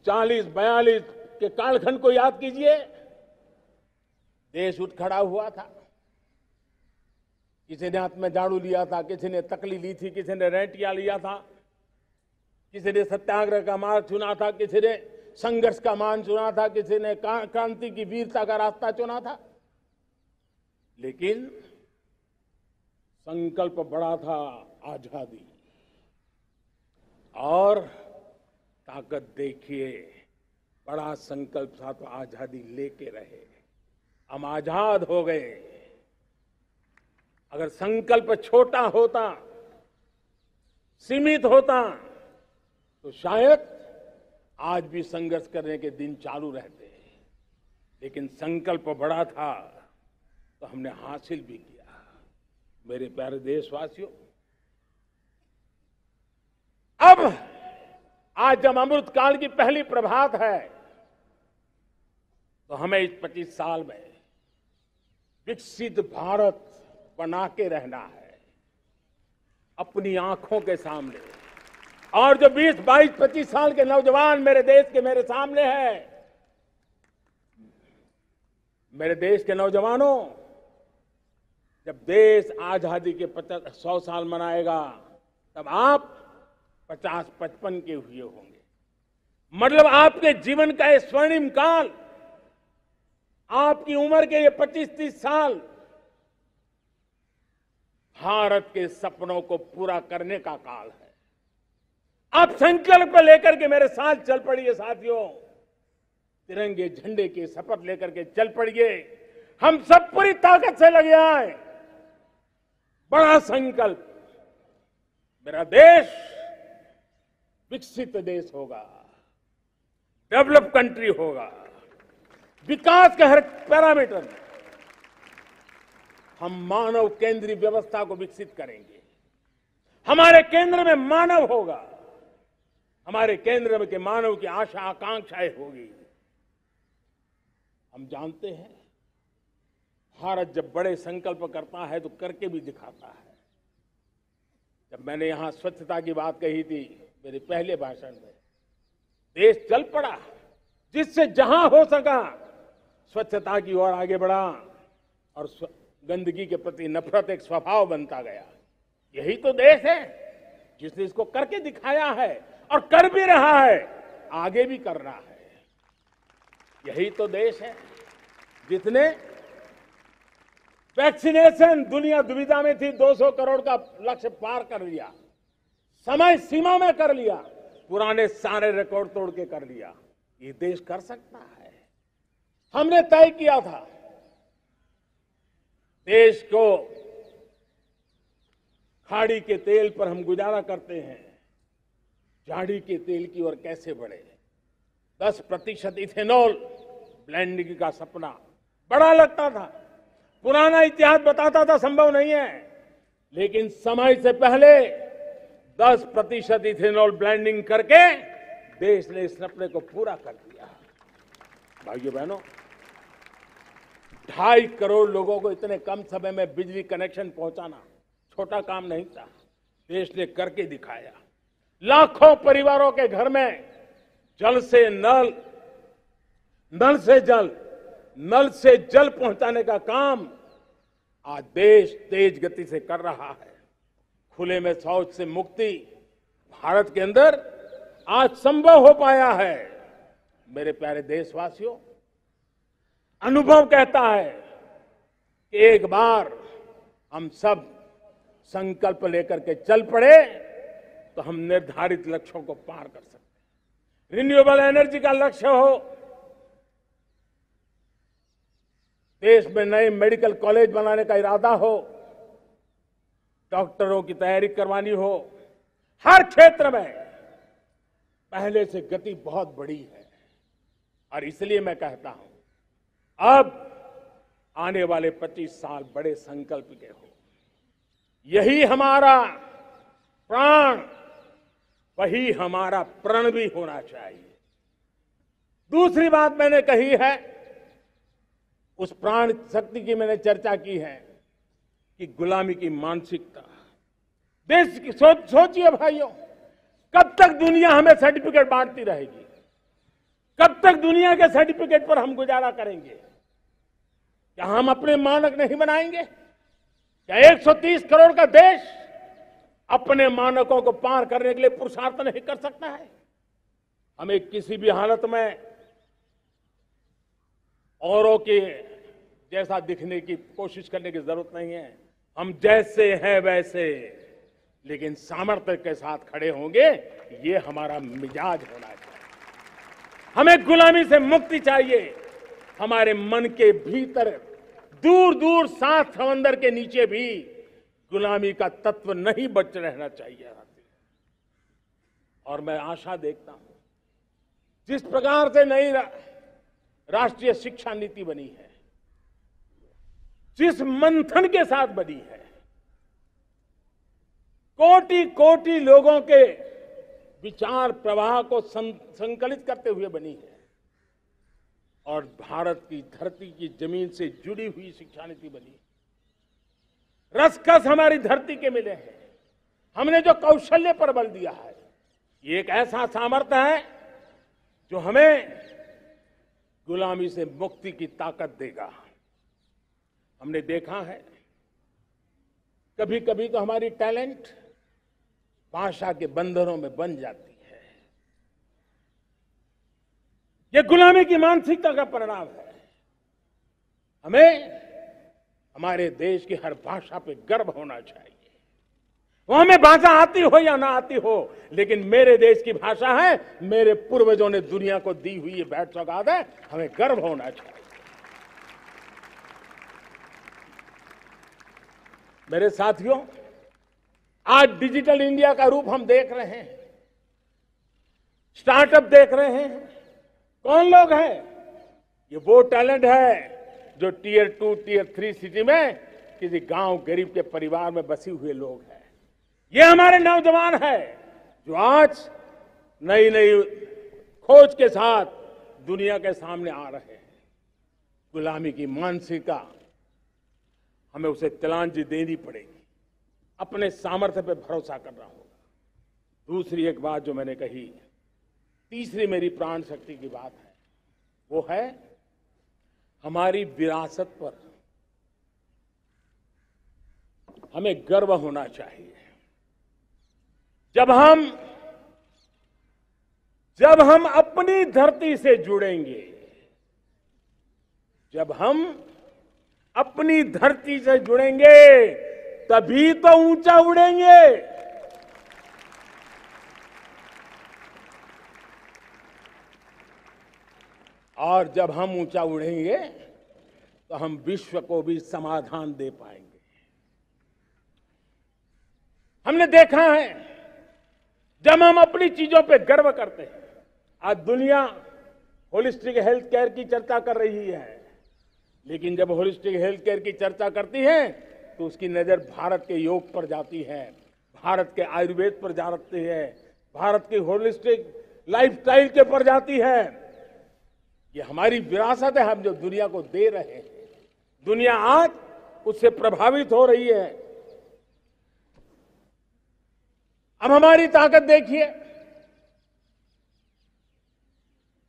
40-42 के कालखंड को याद कीजिए। देश उठ खड़ा हुआ था, किसी ने हाथ में झाड़ू लिया था, किसी ने तकली ली थी, किसी ने रेंटिया लिया था, किसी ने सत्याग्रह का मार्ग चुना था, किसी ने संघर्ष का मान चुना था, किसी ने क्रांति की वीरता का रास्ता चुना था। लेकिन संकल्प बड़ा था, आजादी। और ताकत देखिए, बड़ा संकल्प था तो आजादी लेके रहे, हम आजाद हो गए। अगर संकल्प छोटा होता, सीमित होता, तो शायद आज भी संघर्ष करने के दिन चालू रहते। लेकिन संकल्प बड़ा था तो हमने हासिल भी किया। मेरे प्यारे देशवासियों, अब आज जब अमृत काल की पहली प्रभात है, तो हमें इस 25 साल में विकसित भारत बना के रहना है। अपनी आंखों के सामने और जो 20, 22, 25 साल के नौजवान मेरे देश के मेरे सामने हैं, मेरे देश के नौजवानों, जब देश आजादी के 100 साल मनाएगा तब आप 50-55 के हुए होंगे। मतलब आपके जीवन का ये स्वर्णिम काल, आपकी उम्र के ये 25-30 साल भारत के सपनों को पूरा करने का काल है। आप संकल्प लेकर के मेरे साथ चल पड़िए साथियों, तिरंगे झंडे की शपथ लेकर के चल पड़िए। हम सब पूरी ताकत से लगे आए। बड़ा संकल्प, मेरा देश विकसित देश होगा, डेवलप कंट्री होगा। विकास के हर पैरामीटर में हम मानव केंद्रीय व्यवस्था को विकसित करेंगे। हमारे केंद्र में मानव होगा, हमारे केंद्र में के मानव की आशा आकांक्षाएं होगी। हम जानते हैं भारत जब बड़े संकल्प करता है तो करके भी दिखाता है। जब मैंने यहां स्वच्छता की बात कही थी मेरे पहले भाषण में, देश चल पड़ा, जिससे जहां हो सका स्वच्छता की ओर आगे बढ़ा और गंदगी के प्रति नफरत एक स्वभाव बनता गया। यही तो देश है जिसने इसको करके दिखाया है और कर भी रहा है, आगे भी कर रहा है। यही तो देश है जिसने वैक्सीनेशन, दुनिया दुविधा में थी, 200 करोड़ का लक्ष्य पार कर लिया, समय सीमा में कर लिया, पुराने सारे रिकॉर्ड तोड़ के कर लिया। ये देश कर सकता है। हमने तय किया था देश को खाड़ी के तेल पर हम गुजारा करते हैं, झाड़ी के तेल की ओर कैसे बढ़े। 10% इथेनॉल ब्लेंडिंग का सपना बड़ा लगता था, पुराना इतिहास बताता था संभव नहीं है, लेकिन समय से पहले 10% इथेनॉल ब्लेंडिंग करके देश ने इस सपने को पूरा कर दिया। भाइयों बहनों, 2.5 करोड़ लोगों को इतने कम समय में बिजली कनेक्शन पहुंचाना छोटा काम नहीं था, देश ने करके दिखाया। लाखों परिवारों के घर में जल से नल, नल से जल, नल से जल पहुंचाने का काम आज देश तेज गति से कर रहा है। खुले में शौच से मुक्ति भारत के अंदर आज संभव हो पाया है। मेरे प्यारे देशवासियों, अनुभव कहता है कि एक बार हम सब संकल्प लेकर के चल पड़े तो हम निर्धारित लक्ष्यों को पार कर सकते हैं। रिन्यूएबल एनर्जी का लक्ष्य हो, देश में नए मेडिकल कॉलेज बनाने का इरादा हो, डॉक्टरों की तैयारी करवानी हो, हर क्षेत्र में पहले से गति बहुत बड़ी है। और इसलिए मैं कहता हूं अब आने वाले 25 साल बड़े संकल्प के हो। यही हमारा प्राण, वही हमारा प्रण भी होना चाहिए। दूसरी बात मैंने कही है, उस प्राण शक्ति की मैंने चर्चा की है कि गुलामी की मानसिकता। देश की सोचिए भाइयों, कब तक दुनिया हमें सर्टिफिकेट बांटती रहेगी? कब तक दुनिया के सर्टिफिकेट पर हम गुजारा करेंगे? क्या हम अपने मानक नहीं बनाएंगे? क्या 130 करोड़ का देश अपने मानकों को पार करने के लिए पुरुषार्थ नहीं कर सकता है? हमें किसी भी हालत में औरों के जैसा दिखने की कोशिश करने की जरूरत नहीं है। हम जैसे हैं वैसे, लेकिन सामर्थ्य के साथ खड़े होंगे, ये हमारा मिजाज होना चाहिए। हमें गुलामी से मुक्ति चाहिए। हमारे मन के भीतर दूर दूर 7 समंदर के नीचे भी गुलामी का तत्व नहीं बच रहना चाहिए। और मैं आशा देखता हूं जिस प्रकार से नई राष्ट्रीय शिक्षा नीति बनी है, जिस मंथन के साथ बनी है, कोटि कोटि लोगों के विचार प्रवाह को संकलित करते हुए बनी है, और भारत की धरती की जमीन से जुड़ी हुई शिक्षा नीति बनी। रसकस हमारी धरती के मिले हैं। हमने जो कौशल्य पर बल दिया है, ये एक ऐसा सामर्थ्य है जो हमें गुलामी से मुक्ति की ताकत देगा। हमने देखा है कभी कभी तो हमारी टैलेंट भाषा के बंधनों में बन जाती है। ये गुलामी की मानसिकता का परिणाम है। हमें हमारे देश की हर भाषा पे गर्व होना चाहिए। वो हमें भाषा आती हो या ना आती हो, लेकिन मेरे देश की भाषा है, मेरे पूर्वजों ने दुनिया को दी हुई ये भेंट सौगात है, हमें गर्व होना चाहिए। मेरे साथियों, आज डिजिटल इंडिया का रूप हम देख रहे हैं, स्टार्टअप देख रहे हैं। कौन लोग हैं? ये वो टैलेंट है जो टियर 2, टियर 3 सिटी में किसी गांव गरीब के परिवार में बसे हुए लोग हैं। ये हमारे नौजवान हैं जो आज नई नई खोज के साथ दुनिया के सामने आ रहे हैं। गुलामी की मानसिकता हमें उसे तिलांजलि देनी पड़ेगी, अपने सामर्थ्य पे भरोसा करना होगा। दूसरी एक बात जो मैंने कही, तीसरी मेरी प्राण शक्ति की बात है, वो है हमारी विरासत पर हमें गर्व होना चाहिए। जब हम अपनी धरती से जुड़ेंगे, जब हम अपनी धरती से जुड़ेंगे, तभी तो ऊंचा उड़ेंगे। और जब हम ऊंचा उड़ेंगे तो हम विश्व को भी समाधान दे पाएंगे। हमने देखा है जब हम अपनी चीजों पे गर्व करते हैं। आज दुनिया होलिस्टिक हेल्थ केयर की चर्चा कर रही है, लेकिन जब होलिस्टिक हेल्थ केयर की चर्चा करती है तो उसकी नजर भारत के योग पर जाती है, भारत के आयुर्वेद पर जाती है, भारत की होलिस्टिक लाइफस्टाइल के पर जाती है। ये हमारी विरासत है, हम जो दुनिया को दे रहे हैं। दुनिया आज उससे प्रभावित हो रही है। अब हमारी ताकत देखिए,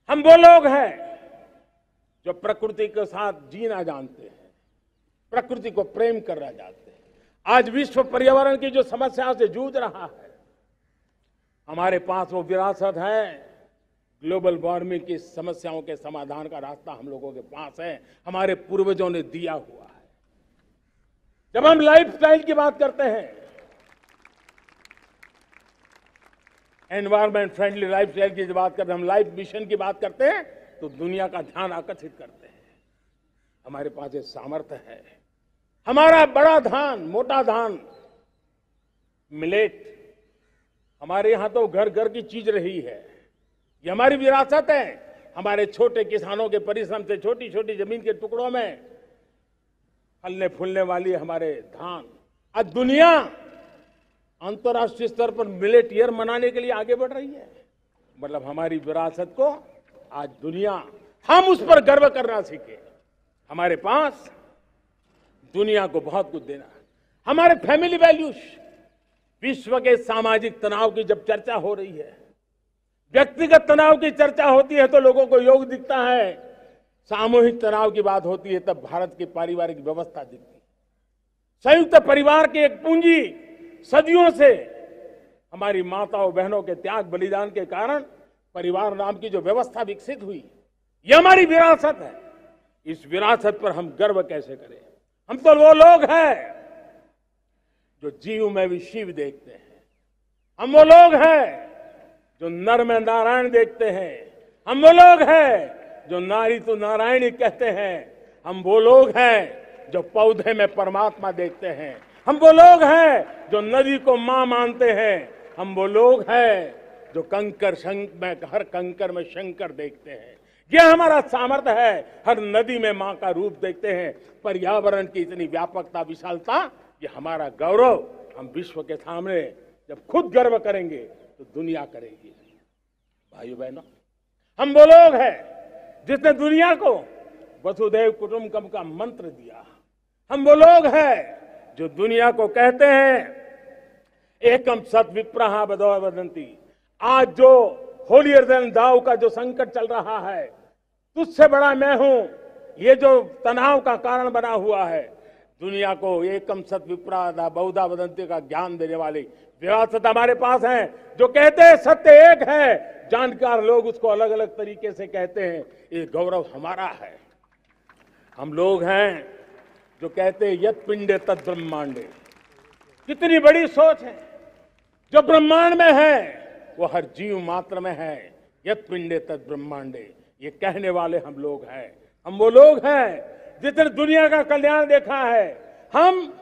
हम वो लोग हैं जो प्रकृति के साथ जीना जानते हैं, प्रकृति को प्रेम करना जानते हैं। आज विश्व पर्यावरण की जो समस्याओं से जूझ रहा है, हमारे पास वो विरासत है। ग्लोबल वार्मिंग की समस्याओं के समाधान का रास्ता हम लोगों के पास है, हमारे पूर्वजों ने दिया हुआ है। जब हम लाइफस्टाइल की बात करते हैं, एनवायरमेंट फ्रेंडली लाइफस्टाइल की बात करते हैं, हम लाइफ मिशन की बात करते हैं, तो दुनिया का ध्यान आकर्षित करते हैं। हमारे पास ये सामर्थ्य है। हमारा बड़ा धान, मोटा धान, मिलेट, हमारे यहां तो घर घर की चीज रही है। ये हमारी विरासत है। हमारे छोटे किसानों के परिश्रम से छोटी छोटी जमीन के टुकड़ों में फलने फूलने वाली हमारे धान। आज दुनिया अंतर्राष्ट्रीय स्तर पर मिलेट ईयर मनाने के लिए आगे बढ़ रही है। मतलब हमारी विरासत को आज दुनिया, हम उस पर गर्व करना सीखे। हमारे पास दुनिया को बहुत कुछ देना है। हमारे फैमिली वैल्यूज, विश्व के सामाजिक तनाव की जब चर्चा हो रही है, व्यक्तिगत तनाव की चर्चा होती है तो लोगों को योग दिखता है, सामूहिक तनाव की बात होती है तब भारत की पारिवारिक व्यवस्था दिखती है। संयुक्त परिवार की एक पूंजी सदियों से हमारी माताओं बहनों के त्याग बलिदान के कारण परिवार नाम की जो व्यवस्था विकसित हुई, यह हमारी विरासत है। इस विरासत पर हम गर्व कैसे करें? हम तो वो लोग हैं जो जीव में भी शिव देखते हैं। हम वो लोग हैं जो नर में नारायण देखते हैं। हम वो लोग हैं जो नारी तो नारायणी कहते हैं। हम वो लोग हैं जो पौधे में परमात्मा देखते हैं। हम वो लोग हैं जो नदी को मां मानते हैं। हम वो लोग हैं जो हर कंकर में शंकर देखते हैं। यह हमारा सामर्थ्य है। हर नदी में मां का रूप देखते हैं। पर्यावरण की इतनी व्यापकता, विशालता, ये हमारा गौरव। हम विश्व के सामने जब खुद गर्व करेंगे तो दुनिया करेगी। भाइयों बहनों, हम वो लोग हैं जिसने दुनिया को वसुधैव कुटुंबकम का मंत्र दिया। हम वो लोग हैं जो दुनिया को कहते हैं एकम सत विप्रहा बदो वदंती, आज जो होलियर देन दाऊ का जो संकट चल रहा है, तुझसे बड़ा मैं हूं, ये जो तनाव का कारण बना हुआ है, दुनिया को एकम सत विप्रादा बहुधा वदंती का ज्ञान देने वाली विरासत हमारे पास है। जो कहते हैं सत्य एक है, जानकार लोग उसको अलग अलग तरीके से कहते हैं। ये गौरव हमारा है। हम लोग हैं जो कहते हैं यत पिंडे तत् ब्रह्मांडे। कितनी बड़ी सोच है। जो ब्रह्मांड में है वो हर जीव मात्र में है। यत पिंडे तत् ब्रह्मांडे, ये कहने वाले हम लोग हैं। हम वो लोग हैं जिसने दुनिया का कल्याण देखा है। हम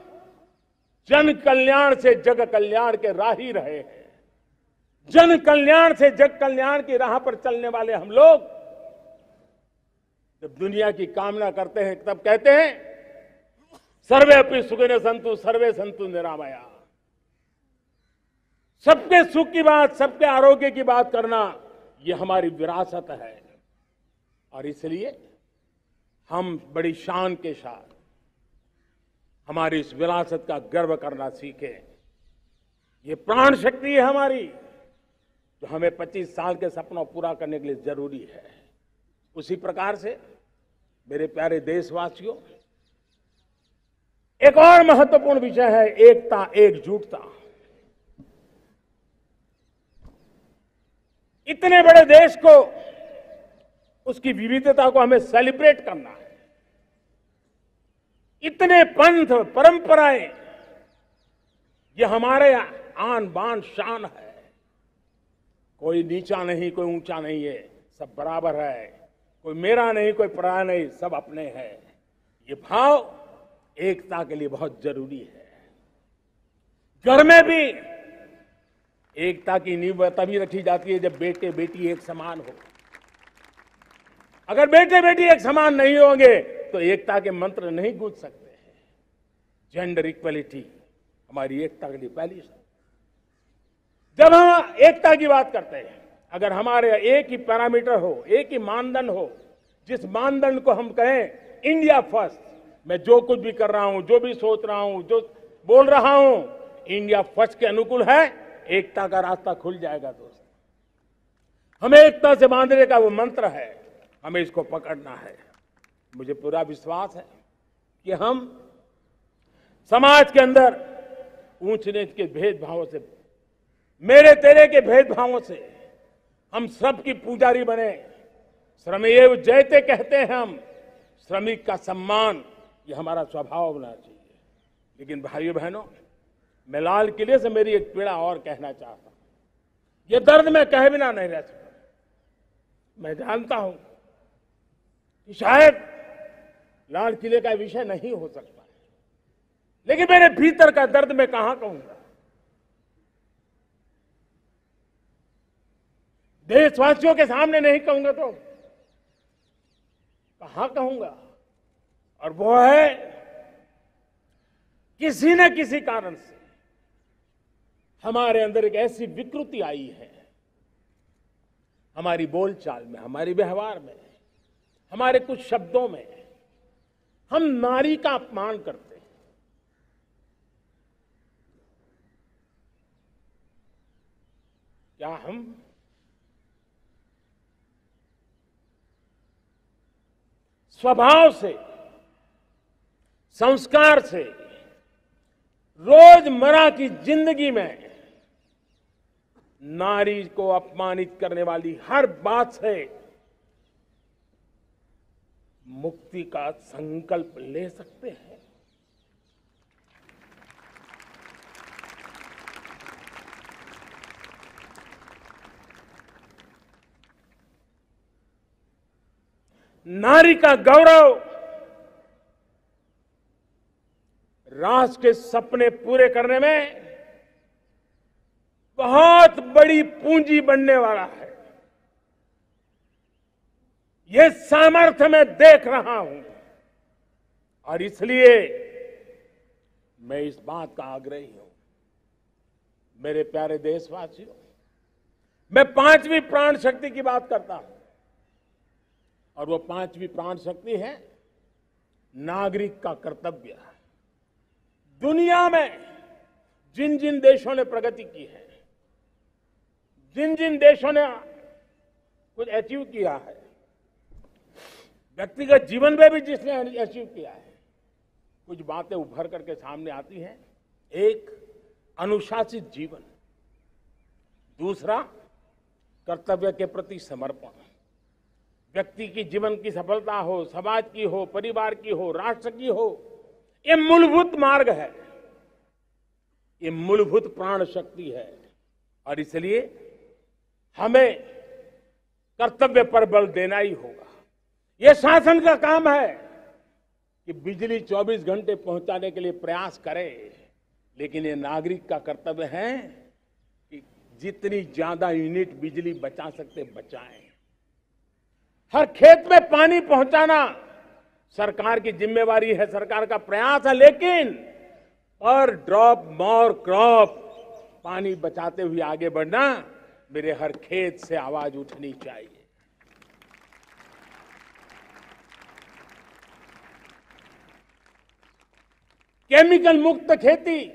जन कल्याण से जग कल्याण के राही रहे हैं। जन कल्याण से जग कल्याण की राह पर चलने वाले हम लोग जब दुनिया की कामना करते हैं तब कहते हैं सर्वे अपनी सुखिनः सन्तु सर्वे सन्तु निरामया। सबके सुख की बात, सबके आरोग्य की बात करना, ये हमारी विरासत है। और इसलिए हम बड़ी शान के साथ हमारी इस विरासत का गर्व करना सीखें। ये प्राण शक्ति है हमारी, जो हमें 25 साल के सपनों पूरा करने के लिए जरूरी है। उसी प्रकार से मेरे प्यारे देशवासियों, एक और महत्वपूर्ण विषय है एकता, एकजुटता। इतने बड़े देश को, उसकी विविधता को हमें सेलिब्रेट करना है। इतने पंथ परंपराएं, ये हमारे आन बान शान है। कोई नीचा नहीं, कोई ऊंचा नहीं है, सब बराबर है। कोई मेरा नहीं, कोई पराया नहीं, सब अपने हैं। ये भाव एकता के लिए बहुत जरूरी है। घर में भी एकता की नींव तभी रखी जाती है जब बेटे बेटी एक समान हो। अगर बेटे बेटी एक समान नहीं होंगे तो एकता के मंत्र नहीं गूंज सकते हैं। जेंडर इक्वलिटी हमारी एकता के लिए पहली शर्त। जब हम एकता की बात करते हैं, अगर हमारे एक ही पैरामीटर हो, एक ही मानदंड हो, जिस मानदंड को हम कहें इंडिया फर्स्ट, मैं जो कुछ भी कर रहा हूं, जो भी सोच रहा हूं, जो बोल रहा हूं, इंडिया फर्स्ट के अनुकूल है, एकता का रास्ता खुल जाएगा। दोस्त, हमें एकता से बांधने का वो मंत्र है, हमें इसको पकड़ना है। मुझे पूरा विश्वास है कि हम समाज के अंदर ऊंच नीच के भेदभावों से, मेरे तेरे के भेदभावों से हम सबकी पुजारी बने। श्रमेव जयते कहते हैं हम, श्रमिक का सम्मान, ये हमारा स्वभाव होना चाहिए। लेकिन भाइयों बहनों, मैं लाल किले से मेरी एक पीड़ा और कहना चाहता हूं। ये दर्द मैं कहे बिना नहीं रह सकता। मैं जानता हूं कि शायद लाल किले का विषय नहीं हो सकता, लेकिन मेरे भीतर का दर्द मैं कहां कहूंगा। देशवासियों के सामने नहीं कहूंगा तो कहां कहूंगा। और वो है, किसी न किसी कारण से हमारे अंदर एक ऐसी विकृति आई है, हमारी बोलचाल में, हमारे व्यवहार में, हमारे कुछ शब्दों में, हम नारी का अपमान करते हैं। क्या हम स्वभाव से, संस्कार से, रोजमर्रा की जिंदगी में नारी को अपमानित करने वाली हर बात से मुक्ति का संकल्प ले सकते हैं? नारी का गौरव राष्ट्र के सपने पूरे करने में बहुत बड़ी पूंजी बनने वाला है। यह सामर्थ्य मैं देख रहा हूं और इसलिए मैं इस बात का आग्रही हूं। मेरे प्यारे देशवासियों, मैं 5वीं प्राण शक्ति की बात करता हूं और वो 5वीं प्राण शक्ति है नागरिक का कर्तव्य। दुनिया में जिन जिन देशों ने प्रगति की है, जिन जिन देशों ने कुछ अचीव किया है, व्यक्तिगत जीवन में भी जिसने अचीव किया है, कुछ बातें उभर करके सामने आती हैं। एक, अनुशासित जीवन। दूसरा, कर्तव्य के प्रति समर्पण। व्यक्ति की जीवन की सफलता हो, समाज की हो, परिवार की हो, राष्ट्र की हो, ये मूलभूत मार्ग है, ये मूलभूत प्राण शक्ति है। और इसलिए हमें कर्तव्य पर बल देना ही होगा। ये शासन का काम है कि बिजली 24 घंटे पहुंचाने के लिए प्रयास करे, लेकिन ये नागरिक का कर्तव्य है कि जितनी ज्यादा यूनिट बिजली बचा सकते बचाएं। हर खेत में पानी पहुंचाना सरकार की जिम्मेवारी है, सरकार का प्रयास है, लेकिन पर ड्रॉप मोर क्रॉप, पानी बचाते हुए आगे बढ़ना, मेरे हर खेत से आवाज उठनी चाहिए। केमिकल मुक्त खेती,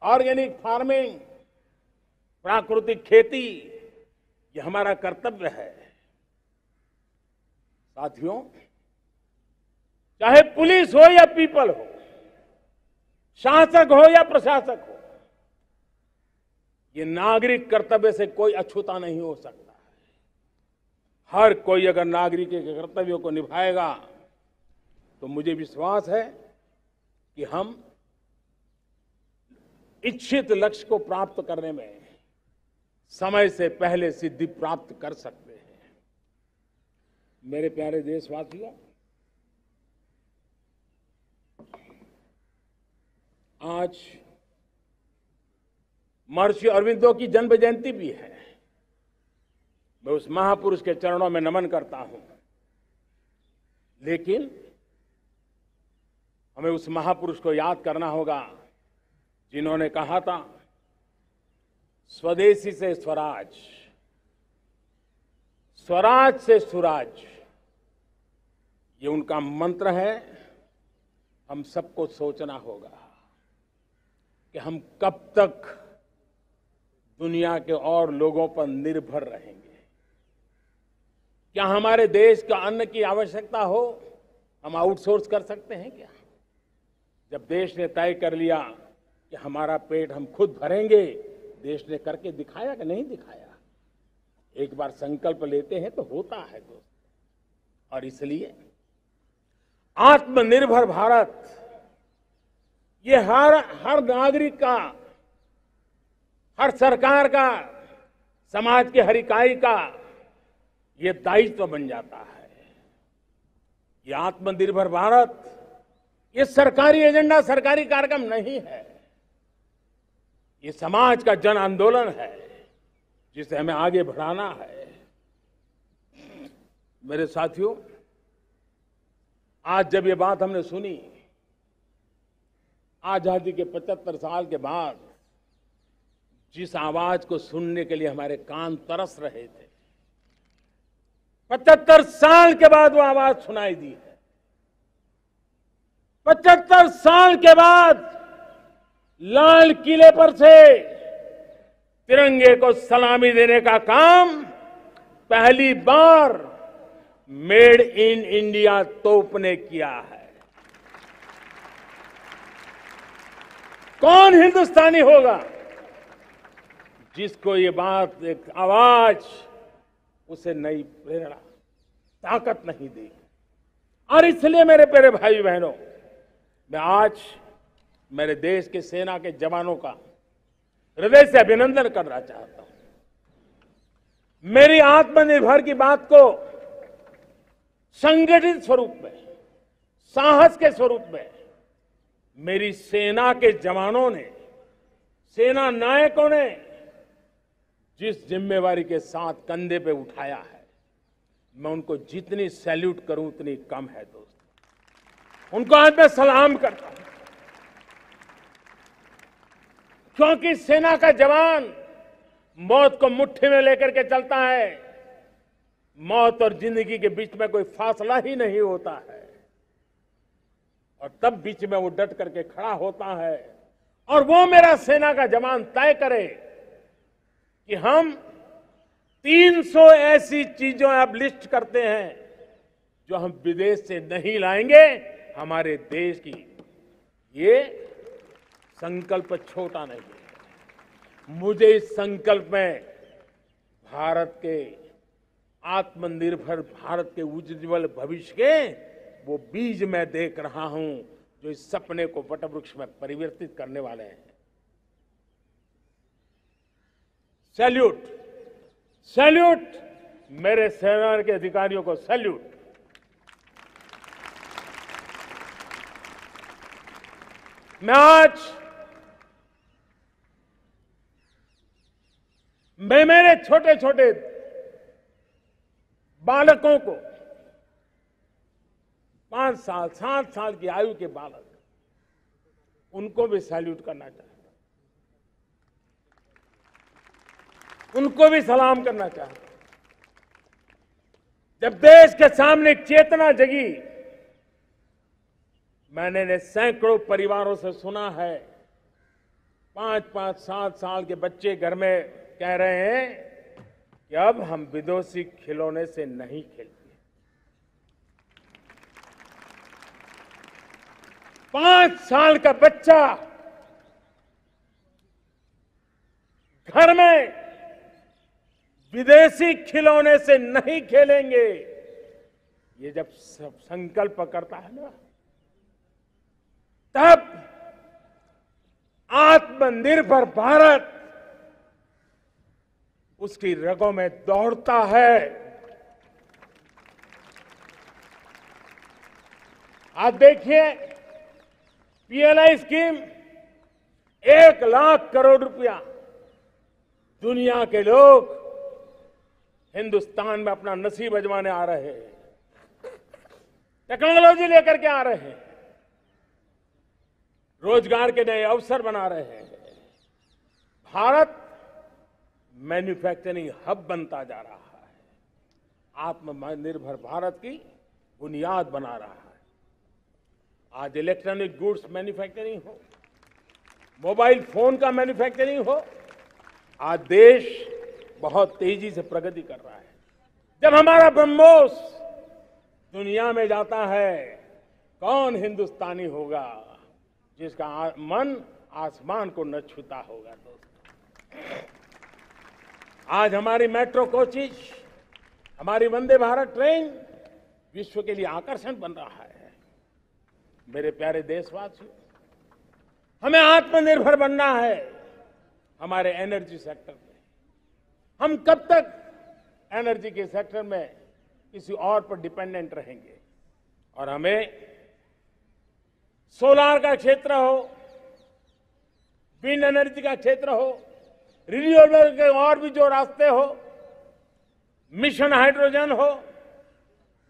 ऑर्गेनिक फार्मिंग, प्राकृतिक खेती, ये हमारा कर्तव्य है। साथियों, चाहे पुलिस हो या पीपल हो, शासक हो या प्रशासक हो, ये नागरिक कर्तव्य से कोई अछूता नहीं हो सकता है। हर कोई अगर नागरिक के कर्तव्यों को निभाएगा तो मुझे विश्वास है कि हम इच्छित लक्ष्य को प्राप्त करने में समय से पहले सिद्धि प्राप्त कर सकते हैं। मेरे प्यारे देशवासियों, आज महर्षि अरविंदो की जन्म जयंती भी है। मैं उस महापुरुष के चरणों में नमन करता हूं, लेकिन हमें उस महापुरुष को याद करना होगा जिन्होंने कहा था, स्वदेशी से स्वराज, स्वराज से सुराज। ये उनका मंत्र है। हम सबको सोचना होगा कि हम कब तक दुनिया के और लोगों पर निर्भर रहेंगे। क्या हमारे देश का अन्न की आवश्यकता हो, हम आउटसोर्स कर सकते हैं क्या? जब देश ने तय कर लिया कि हमारा पेट हम खुद भरेंगे, देश ने करके दिखाया कि नहीं दिखाया? एक बार संकल्प लेते हैं तो होता है दोस्त। और इसलिए आत्मनिर्भर भारत, ये हर नागरिक का, हर सरकार का, समाज के हर इकाई का ये दायित्व बन जाता है। ये आत्मनिर्भर भारत, ये सरकारी एजेंडा, सरकारी कार्यक्रम नहीं है। ये समाज का जन आंदोलन है जिसे हमें आगे बढ़ाना है। मेरे साथियों, आज जब ये बात हमने सुनी, आजादी के 75 साल के बाद जिस आवाज को सुनने के लिए हमारे कान तरस रहे थे, 75 साल के बाद वो आवाज सुनाई दी है। 75 साल के बाद लाल किले पर से तिरंगे को सलामी देने का काम पहली बार मेड इन इंडिया तोप ने किया है। कौन हिंदुस्तानी होगा जिसको ये बात, एक आवाज उसे नई प्रेरणा, ताकत नहीं दी? और इसलिए मेरे प्यारे भाई बहनों, मैं आज मेरे देश के सेना के जवानों का हृदय से अभिनंदन करना चाहता हूं। मेरी आत्मनिर्भर की बात को संगठित स्वरूप में, साहस के स्वरूप में मेरी सेना के जवानों ने, सेना नायकों ने जिस जिम्मेवारी के साथ कंधे पे उठाया है, मैं उनको जितनी सैल्यूट करूं उतनी कम है दोस्त। उनको आज मैं सलाम करता हूं, क्योंकि सेना का जवान मौत को मुट्ठी में लेकर के चलता है। मौत और जिंदगी के बीच में कोई फासला ही नहीं होता है, और तब बीच में वो डट करके खड़ा होता है। और वो मेरा सेना का जवान तय करे कि हम 300 ऐसी चीजों आप लिस्ट करते हैं जो हम विदेश से नहीं लाएंगे हमारे देश की। ये संकल्प छोटा नहीं है। मुझे इस संकल्प में भारत के आत्मनिर्भर भारत के उज्जवल भविष्य के वो बीज मैं देख रहा हूं जो इस सपने को वटवृक्ष में परिवर्तित करने वाले हैं। सैल्यूट, सैल्यूट मेरे सेना के अधिकारियों को, सैल्यूट। मैं मेरे छोटे छोटे बालकों को 5 साल 7 साल की आयु के बालक, उनको भी सैल्यूट करना चाहता हूं, उनको भी सलाम करना चाहता हूं। जब देश के सामने चेतना जगी, मैंने सैकड़ों परिवारों से सुना है 5-5, 7 साल के बच्चे घर में कह रहे हैं कि अब हम विदेशी खिलौने से नहीं खेलते। 5 साल का बच्चा घर में विदेशी खिलौने से नहीं खेलेंगे, ये जब संकल्प करता है ना, तब आत्मनिर्भर भारत उसकी रगों में दौड़ता है। आज देखिए, पीएलआई स्कीम 1 लाख करोड़ रुपया दुनिया के लोग हिंदुस्तान में अपना नसीब आजमाने आ रहे हैं, टेक्नोलॉजी लेकर के आ रहे हैं, रोजगार के नए अवसर बना रहे हैं। भारत मैन्युफैक्चरिंग हब बनता जा रहा है, आत्मनिर्भर भारत की बुनियाद बना रहा है। आज इलेक्ट्रॉनिक गुड्स मैन्युफैक्चरिंग हो, मोबाइल फोन का मैन्युफैक्चरिंग हो, आज देश बहुत तेजी से प्रगति कर रहा है। जब हमारा ब्रह्मोस दुनिया में जाता है, कौन हिंदुस्तानी होगा जिसका मन आसमान को न छूता होगा। दोस्तों, आज हमारी मेट्रो कोचेज, हमारी वंदे भारत ट्रेन विश्व के लिए आकर्षण बन रहा है। मेरे प्यारे देशवासियों, हमें आत्मनिर्भर बनना है हमारे एनर्जी सेक्टर में। हम कब तक एनर्जी के सेक्टर में किसी और पर डिपेंडेंट रहेंगे? और हमें सोलार का क्षेत्र हो, विंड एनर्जी का क्षेत्र हो, रिन्यूएबल के और भी जो रास्ते हो, मिशन हाइड्रोजन हो,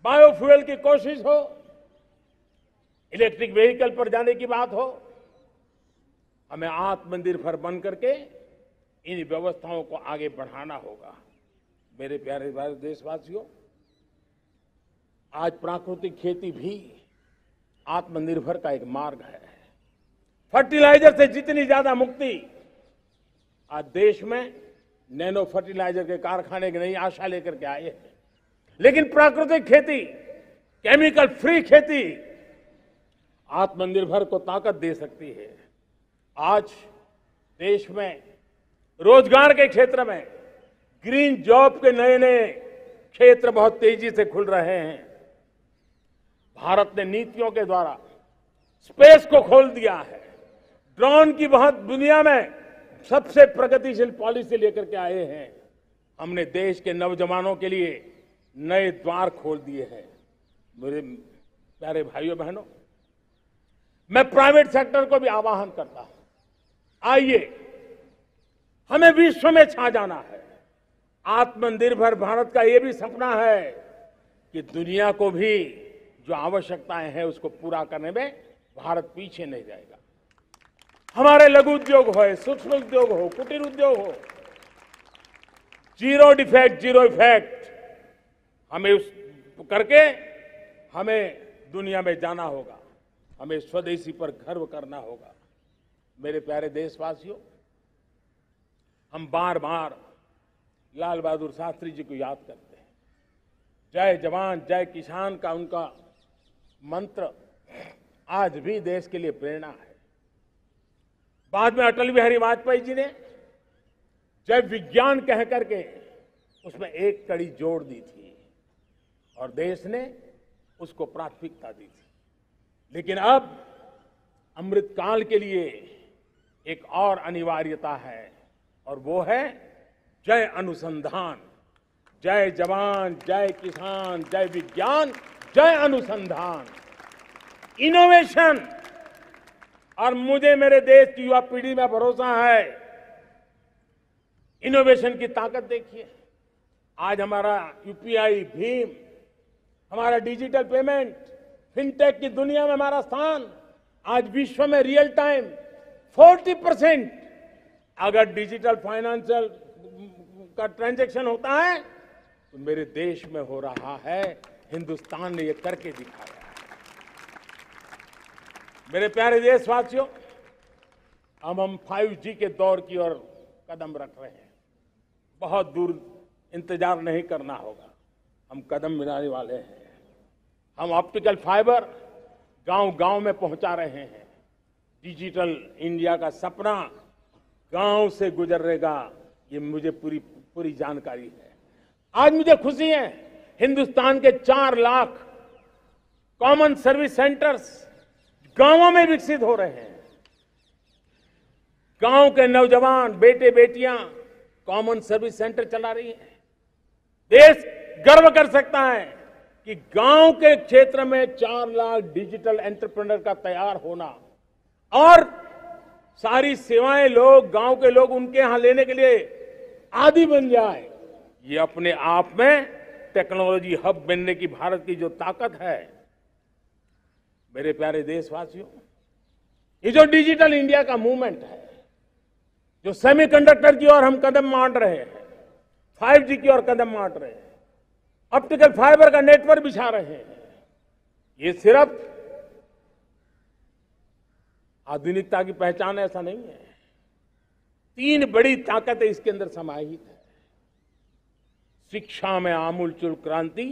बायोफ्यूल की कोशिश हो, इलेक्ट्रिक व्हीकल पर जाने की बात हो, हमें आत्मनिर्भर बन करके इन व्यवस्थाओं को आगे बढ़ाना होगा। मेरे प्यारे देशवासियों, आज प्राकृतिक खेती भी आत्मनिर्भर का एक मार्ग है। फर्टिलाइजर से जितनी ज्यादा मुक्ति, आज देश में नैनो फर्टिलाइजर के कारखाने की नई आशा लेकर के आए हैं। लेकिन प्राकृतिक खेती, केमिकल फ्री खेती आत्मनिर्भर को ताकत दे सकती है। आज देश में रोजगार के क्षेत्र में ग्रीन जॉब के नए नए क्षेत्र बहुत तेजी से खुल रहे हैं। भारत ने नीतियों के द्वारा स्पेस को खोल दिया है। ड्रोन की बहुत दुनिया में सबसे प्रगतिशील पॉलिसी लेकर के आए हैं। हमने देश के नौजवानों के लिए नए द्वार खोल दिए हैं। मेरे प्यारे भाइयों बहनों, मैं प्राइवेट सेक्टर को भी आह्वान करता हूं, आइए हमें विश्व में छा जाना है। आत्मनिर्भर भारत का यह भी सपना है कि दुनिया को भी जो आवश्यकताएं हैं उसको पूरा करने में भारत पीछे नहीं जाएगा। हमारे लघु उद्योग हो, सूक्ष्म उद्योग हो, कुटीर उद्योग हो, जीरो डिफेक्ट जीरो इफेक्ट हमें उस करके हमें दुनिया में जाना होगा। हमें स्वदेशी पर गर्व करना होगा। मेरे प्यारे देशवासियों, हम बार बार लाल बहादुर शास्त्री जी को याद करते हैं। जय जवान जय किसान का उनका मंत्र आज भी देश के लिए प्रेरणा है। बाद में अटल बिहारी वाजपेयी जी ने जय विज्ञान कह करके उसमें एक कड़ी जोड़ दी थी और देश ने उसको प्राथमिकता दी थी। लेकिन अब अमृतकाल के लिए एक और अनिवार्यता है और वो है जय अनुसंधान। जय जवान जय किसान जय विज्ञान जय अनुसंधान, इनोवेशन। और मुझे मेरे देश की युवा पीढ़ी में भरोसा है। इनोवेशन की ताकत देखिए, आज हमारा यूपीआई भीम, हमारा डिजिटल पेमेंट, फिनटेक की दुनिया में हमारा स्थान, आज विश्व में रियल टाइम 40% अगर डिजिटल फाइनेंशियल का ट्रांजैक्शन होता है तो मेरे देश में हो रहा है। हिंदुस्तान ने ये करके दिखाया है। मेरे प्यारे देशवासियों, अब हम 5G के दौर की ओर कदम रख रहे हैं। बहुत दूर इंतजार नहीं करना होगा, हम कदम मिलाने वाले हैं। हम ऑप्टिकल फाइबर गांव-गांव में पहुंचा रहे हैं। डिजिटल इंडिया का सपना गांव से गुजरेगा, ये मुझे पूरी जानकारी है। आज मुझे खुशी है, हिंदुस्तान के 4 लाख कॉमन सर्विस सेंटर्स गांवों में विकसित हो रहे हैं। गांव के नौजवान बेटे बेटियां कॉमन सर्विस सेंटर चला रही हैं। देश गर्व कर सकता है कि गांव के क्षेत्र में 4 लाख डिजिटल एंटरप्रेन्योर का तैयार होना और सारी सेवाएं लोग, गांव के लोग उनके यहां लेने के लिए आदी बन जाए, ये अपने आप में टेक्नोलॉजी हब बनने की भारत की जो ताकत है। मेरे प्यारे देशवासियों, ये जो डिजिटल इंडिया का मूवमेंट है, जो सेमीकंडक्टर की ओर हम कदम मांड रहे हैं, 5G की ओर कदम मांड रहे हैं, ऑप्टिकल फाइबर का नेटवर्क बिछा रहे हैं, ये सिर्फ आधुनिकता की पहचान ऐसा नहीं है। 3 बड़ी ताकतें इसके अंदर समाहित है। शिक्षा में आमूलचूल क्रांति,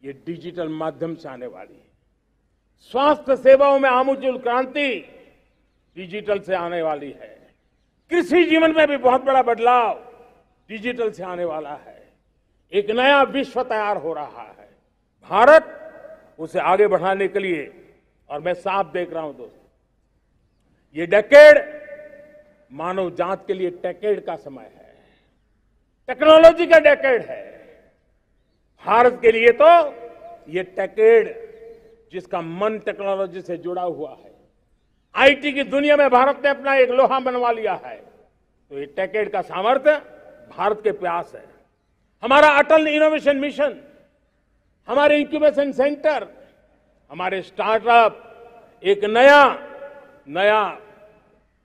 ये डिजिटल माध्यम से आने वाली है। स्वास्थ्य सेवाओं में आमूलचूल क्रांति डिजिटल से आने वाली है। कृषि जीवन में भी बहुत बड़ा बदलाव डिजिटल से आने वाला है। एक नया विश्व तैयार हो रहा है। भारत उसे आगे बढ़ाने के लिए, और मैं साफ देख रहा हूं दोस्तों, ये डेकेड मानव जात के लिए टेकेड का समय है, टेक्नोलॉजी का डेकेड है। भारत के लिए तो ये टेकेड जिसका मन टेक्नोलॉजी से जुड़ा हुआ है, आईटी की दुनिया में भारत ने अपना एक लोहा बनवा लिया है, तो ये टेकेड का सामर्थ्य भारत के प्यास है। हमारा अटल इनोवेशन मिशन, हमारे इंक्यूबेशन सेंटर, हमारे स्टार्टअप एक नया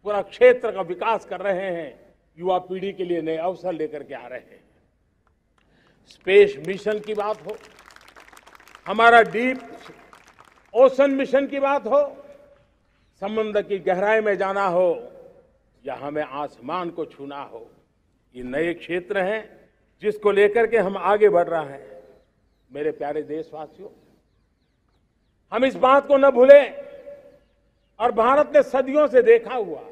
पूरा क्षेत्र का विकास कर रहे हैं। युवा पीढ़ी के लिए नए अवसर लेकर के आ रहे हैं। स्पेस मिशन की बात हो, हमारा डीप ओशन मिशन की बात हो, समुद्र की गहराई में जाना हो या हमें आसमान को छूना हो, ये नए क्षेत्र हैं जिसको लेकर के हम आगे बढ़ रहे हैं। मेरे प्यारे देशवासियों, हम इस बात को न भूलें, और भारत ने सदियों से देखा हुआ है,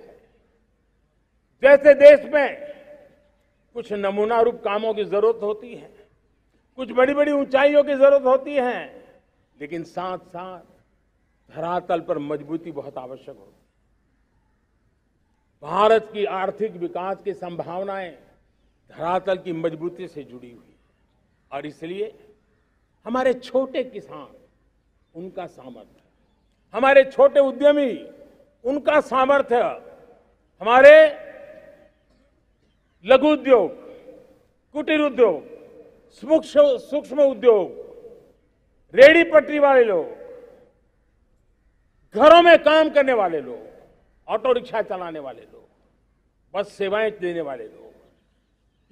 जैसे देश में कुछ नमूना रूप कामों की जरूरत होती है, कुछ बड़ी बड़ी ऊंचाइयों की जरूरत होती है, लेकिन साथ साथ धरातल पर मजबूती बहुत आवश्यक होती है। भारत की आर्थिक विकास की संभावनाएं धरातल की मजबूती से जुड़ी हुई है, और इसलिए हमारे छोटे किसान, उनका सामर्थ्य, हमारे छोटे उद्यमी, उनका सामर्थ्य, हमारे लघु उद्योग, कुटीर उद्योग, सूक्ष्म उद्योग, रेहड़ी पटरी वाले लोग, घरों में काम करने वाले लोग, ऑटो रिक्शा चलाने वाले लोग, बस सेवाएं देने वाले लोग,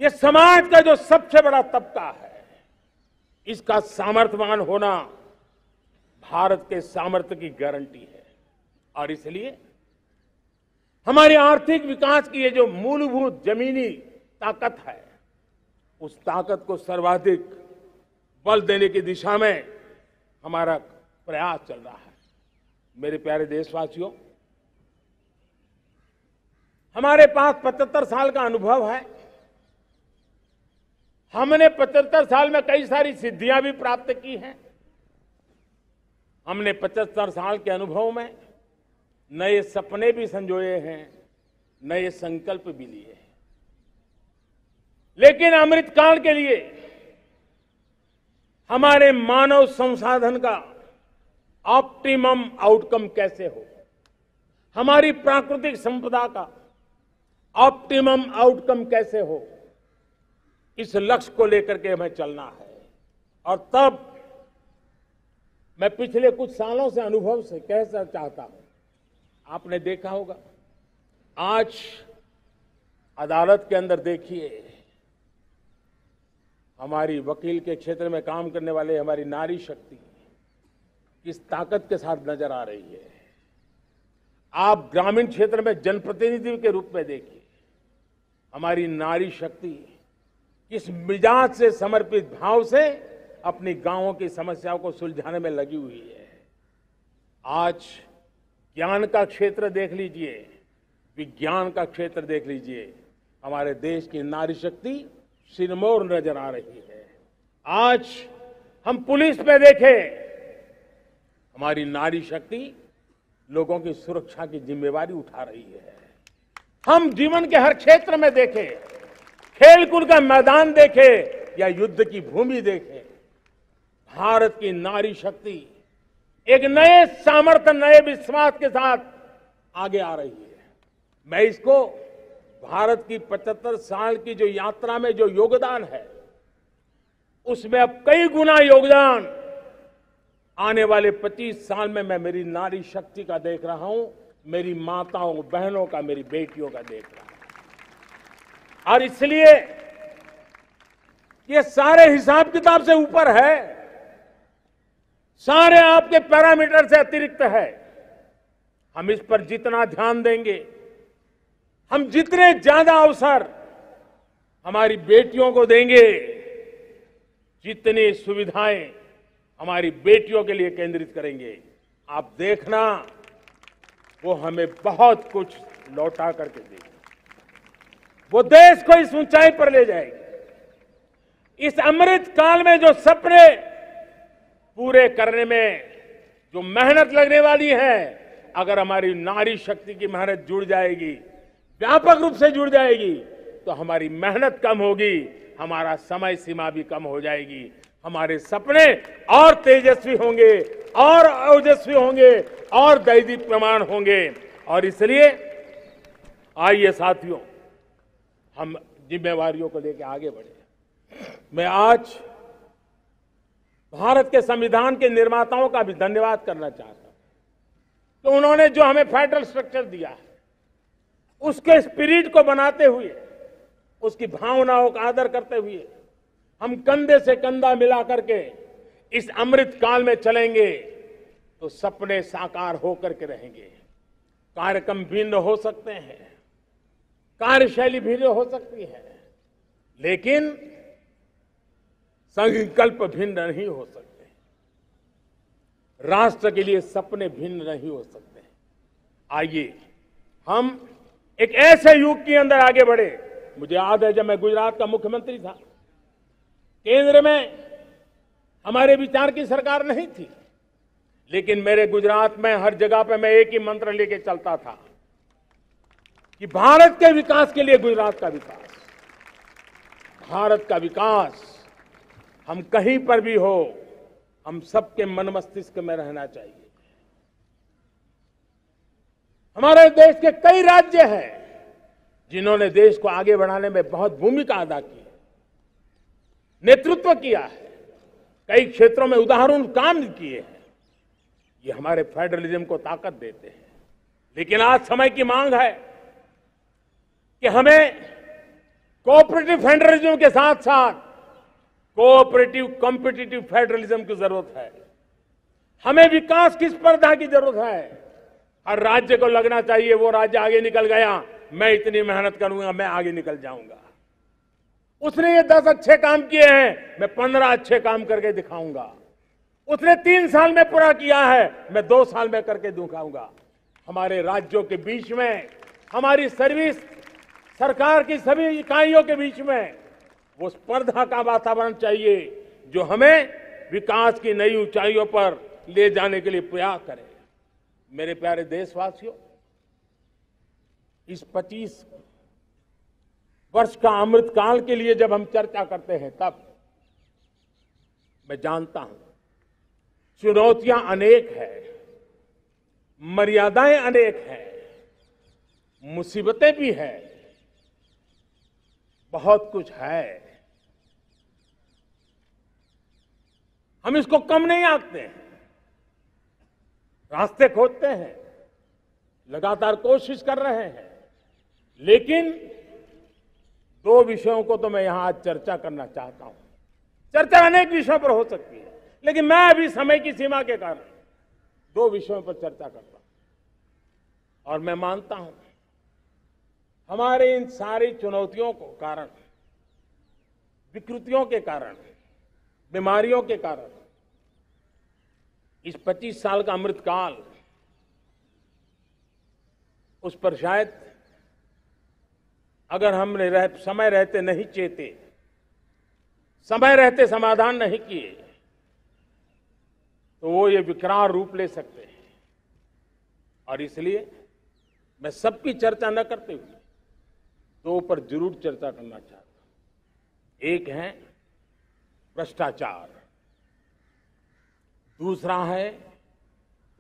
ये समाज का जो सबसे बड़ा तबका है, इसका सामर्थ्यवान होना भारत के सामर्थ्य की गारंटी है। और इसलिए हमारे आर्थिक विकास की ये जो मूलभूत जमीनी ताकत है, उस ताकत को सर्वाधिक बल देने की दिशा में हमारा प्रयास चल रहा है। मेरे प्यारे देशवासियों, हमारे पास 75 साल का अनुभव है। हमने 75 साल में कई सारी सिद्धियां भी प्राप्त की हैं। हमने 75 साल के अनुभव में नए सपने भी संजोए हैं, नए संकल्प भी लिए हैं। लेकिन अमृतकाल के लिए हमारे मानव संसाधन का ऑप्टिमम आउटकम कैसे हो, हमारी प्राकृतिक संपदा का ऑप्टिमम आउटकम कैसे हो, इस लक्ष्य को लेकर के हमें चलना है। और तब मैं पिछले कुछ सालों से अनुभव से कह चाहता हूं, आपने देखा होगा आज अदालत के अंदर देखिए, हमारी वकील के क्षेत्र में काम करने वाले हमारी नारी शक्ति किस ताकत के साथ नजर आ रही है। आप ग्रामीण क्षेत्र में जनप्रतिनिधि के रूप में देखिए, हमारी नारी शक्ति किस मिजाज से, समर्पित भाव से अपनी गांवों की समस्याओं को सुलझाने में लगी हुई है। आज ज्ञान का क्षेत्र देख लीजिए, विज्ञान का क्षेत्र देख लीजिए, हमारे देश की नारी शक्ति सिरमौर नजर आ रही है। आज हम पुलिस में देखें, हमारी नारी शक्ति लोगों की सुरक्षा की जिम्मेवारी उठा रही है। हम जीवन के हर क्षेत्र में देखें, खेलकूद का मैदान देखें या युद्ध की भूमि देखें, भारत की नारी शक्ति एक नए सामर्थ्य, नए विश्वास के साथ आगे आ रही है। मैं इसको भारत की 75 साल की जो यात्रा में जो योगदान है, उसमें अब कई गुना योगदान आने वाले 25 साल में मैं मेरी नारी शक्ति का देख रहा हूं, मेरी माताओं, बहनों का, मेरी बेटियों का देख रहा हूं। और इसलिए ये सारे हिसाब किताब से ऊपर है, सारे आपके पैरामीटर से अतिरिक्त है। हम इस पर जितना ध्यान देंगे, हम जितने ज्यादा अवसर हमारी बेटियों को देंगे, जितनी सुविधाएं हमारी बेटियों के लिए केंद्रित करेंगे, आप देखना वो हमें बहुत कुछ लौटा करके देगी। वो देश को इस ऊंचाई पर ले जाएगी। इस अमृत काल में जो सपने पूरे करने में जो मेहनत लगने वाली है, अगर हमारी नारी शक्ति की मेहनत जुड़ जाएगी, व्यापक रूप से जुड़ जाएगी, तो हमारी मेहनत कम होगी, हमारा समय सीमा भी कम हो जाएगी, हमारे सपने और तेजस्वी होंगे, और ओजस्वी होंगे, और दैदीप्यमान होंगे। और इसलिए आइए साथियों, हम जिम्मेवारियों को लेकर आगे बढ़े। मैं आज भारत के संविधान के निर्माताओं का भी धन्यवाद करना चाहता हूं, तो उन्होंने जो हमें फेडरल स्ट्रक्चर दिया है, उसके स्पिरिट को बनाते हुए, उसकी भावनाओं का आदर करते हुए हम कंधे से कंधा मिला करके इस अमृत काल में चलेंगे, तो सपने साकार होकर के रहेंगे। कार्यक्रम भिन्न हो सकते हैं, कार्यशैली भिन्न हो सकती है, लेकिन संकल्प भिन्न नहीं हो सकते। राष्ट्र के लिए सपने भिन्न नहीं हो सकते। आइए हम एक ऐसे युग के अंदर आगे बढ़े। मुझे याद है, जब मैं गुजरात का मुख्यमंत्री था, केंद्र में हमारे विचार की सरकार नहीं थी, लेकिन मेरे गुजरात में हर जगह पे मैं एक ही मंत्र लेके चलता था कि भारत के विकास के लिए गुजरात का विकास, भारत का विकास हम कहीं पर भी हो, हम सबके मन मस्तिष्क में रहना चाहिए। हमारे देश के कई राज्य हैं जिन्होंने देश को आगे बढ़ाने में बहुत भूमिका अदा की है, नेतृत्व किया है, कई क्षेत्रों में उदाहरण काम किए हैं। ये हमारे फेडरलिज्म को ताकत देते हैं। लेकिन आज समय की मांग है कि हमें कोऑपरेटिव फेडरलिज्म के साथ साथ कोऑपरेटिव कॉम्पिटिटिव फेडरलिज्म की जरूरत है। हमें विकास की स्पर्धा की जरूरत है। हर राज्य को लगना चाहिए वो राज्य आगे निकल गया, मैं इतनी मेहनत करूंगा, मैं आगे निकल जाऊंगा। उसने ये 10 अच्छे काम किए हैं, मैं 15 अच्छे काम करके दिखाऊंगा। उसने 3 साल में पूरा किया है, मैं 2 साल में करके दिखाऊंगा। हमारे राज्यों के बीच में, हमारी सर्विस सरकार की सभी इकाइयों के बीच में वो स्पर्धा का वातावरण चाहिए जो हमें विकास की नई ऊंचाइयों पर ले जाने के लिए प्रयास करे। मेरे प्यारे देशवासियों, इस 25 वर्ष का अमृतकाल के लिए जब हम चर्चा करते हैं, तब मैं जानता हूं चुनौतियां अनेक हैं, मर्यादाएं अनेक हैं, मुसीबतें भी हैं, बहुत कुछ है। हम इसको कम नहीं आंकते हैं, रास्ते खोजते हैं, लगातार कोशिश कर रहे हैं। लेकिन 2 विषयों को तो मैं यहां आज चर्चा करना चाहता हूं। चर्चा अनेक विषयों पर हो सकती है, लेकिन मैं अभी समय की सीमा के कारण 2 विषयों पर चर्चा करता हूं। और मैं मानता हूं हमारे इन सारी चुनौतियों को कारण, विकृतियों के कारण, बीमारियों के कारण इस 25 साल का अमृतकाल, उस पर शायद अगर हमने समय रहते नहीं चेते, समय रहते समाधान नहीं किए, तो वो ये विकराल रूप ले सकते हैं। और इसलिए मैं सबकी चर्चा न करते हुए 2 पर जरूर चर्चा करना चाहता हूं। एक है भ्रष्टाचार, दूसरा है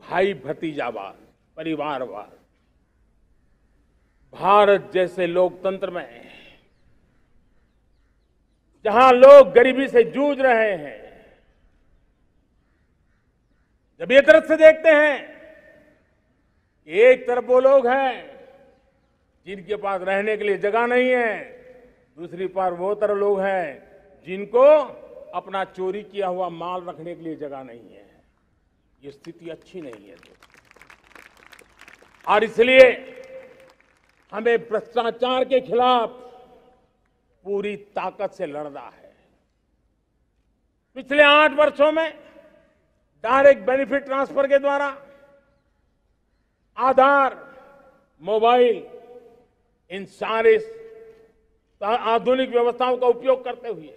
भाई भतीजावाद, परिवारवाद। भारत जैसे लोकतंत्र में जहां लोग गरीबी से जूझ रहे हैं, जब ये तरफ से देखते हैं कि एक तरफ वो लोग हैं जिनके पास रहने के लिए जगह नहीं है, दूसरी पार वो तरफ लोग हैं जिनको अपना चोरी किया हुआ माल रखने के लिए जगह नहीं है, ये स्थिति अच्छी नहीं है। और इसलिए हमें भ्रष्टाचार के खिलाफ पूरी ताकत से लड़ना है। पिछले 8 वर्षों में डायरेक्ट बेनिफिट ट्रांसफर के द्वारा, आधार, मोबाइल, इन सारे आधुनिक व्यवस्थाओं का उपयोग करते हुए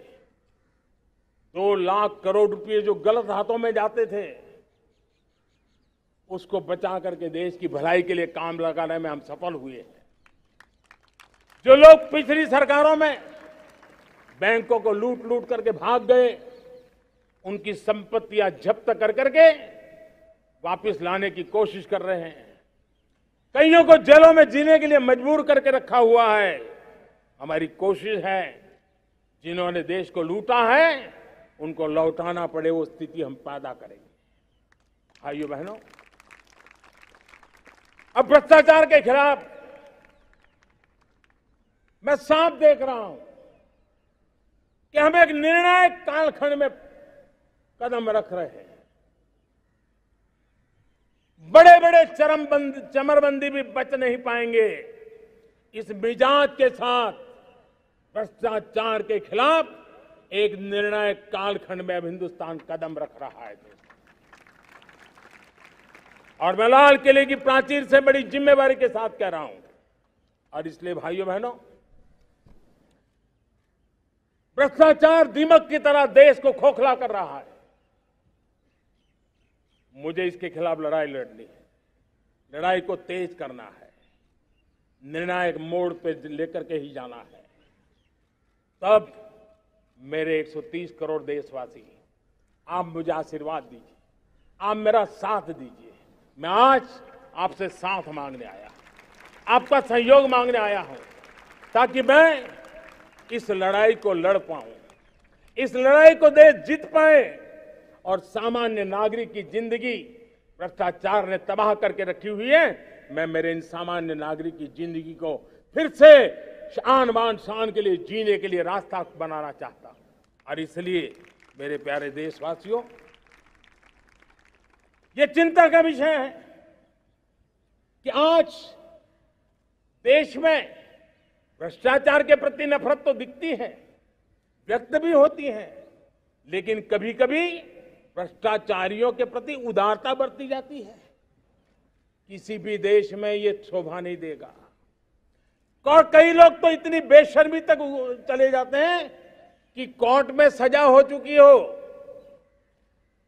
2 लाख करोड़ रुपए जो गलत हाथों में जाते थे, उसको बचा करके देश की भलाई के लिए काम लगाने में हम सफल हुए हैं। जो लोग पिछली सरकारों में बैंकों को लूट लूट करके भाग गए, उनकी संपत्तियां जब्त कर करके वापस लाने की कोशिश कर रहे हैं। कईयों को जेलों में जीने के लिए मजबूर करके रखा हुआ है। हमारी कोशिश है जिन्होंने देश को लूटा है उनको लौटाना पड़े, वो स्थिति हम पैदा करेंगे। भाइयों बहनों, अब भ्रष्टाचार के खिलाफ मैं साफ देख रहा हूं कि हम एक निर्णायक कालखंड में कदम रख रहे हैं। बड़े बड़े चमरबंदी भी बच नहीं पाएंगे। इस मिजाज के साथ भ्रष्टाचार के खिलाफ एक निर्णायक कालखंड में अब हिंदुस्तान कदम रख रहा है। और मैं लाल किले की प्राचीर से बड़ी जिम्मेवारी के साथ कह रहा हूं। और इसलिए भाइयों बहनों, भ्रष्टाचार दीमक की तरह देश को खोखला कर रहा है। मुझे इसके खिलाफ लड़ाई लड़नी है, लड़ाई को तेज करना है, निर्णायक मोड़ पे लेकर के ही जाना है। तब मेरे 130 करोड़ देशवासी, आप मुझे आशीर्वाद दीजिए, आप मेरा साथ दीजिए। मैं आज आपसे साथ मांगने आया, आपका सहयोग मांगने आया हूं, ताकि मैं इस लड़ाई को लड़ पाऊं, इस लड़ाई को देश जीत पाए और सामान्य नागरिक की जिंदगी भ्रष्टाचार ने तबाह करके रखी हुई है। मैं मेरे इन सामान्य नागरिक की जिंदगी को फिर से शान बान शान के लिए जीने के लिए रास्ता बनाना चाहता हूं। और इसलिए मेरे प्यारे देशवासियों, ये चिंता का विषय है कि आज देश में भ्रष्टाचार के प्रति नफरत तो दिखती है, व्यक्त भी होती हैं, लेकिन कभी कभी भ्रष्टाचारियों के प्रति उदारता बरती जाती है। किसी भी देश में ये शोभा नहीं देगा। और कई लोग तो इतनी बेशर्मी तक चले जाते हैं कि कोर्ट में सजा हो चुकी हो,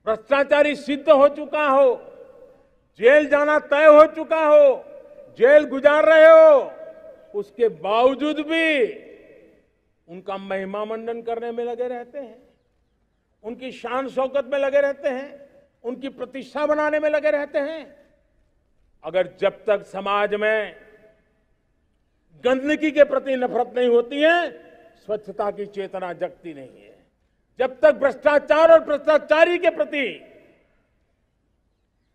भ्रष्टाचारी सिद्ध हो चुका हो, जेल जाना तय हो चुका हो, जेल गुजार रहे हो, उसके बावजूद भी उनका महिमा मंडन करने में लगे रहते हैं, उनकी शान शौकत में लगे रहते हैं, उनकी प्रतिष्ठा बनाने में लगे रहते हैं। अगर जब तक समाज में गंदगी के प्रति नफरत नहीं होती है, स्वच्छता की चेतना जगती नहीं है। जब तक भ्रष्टाचार और भ्रष्टाचारी के प्रति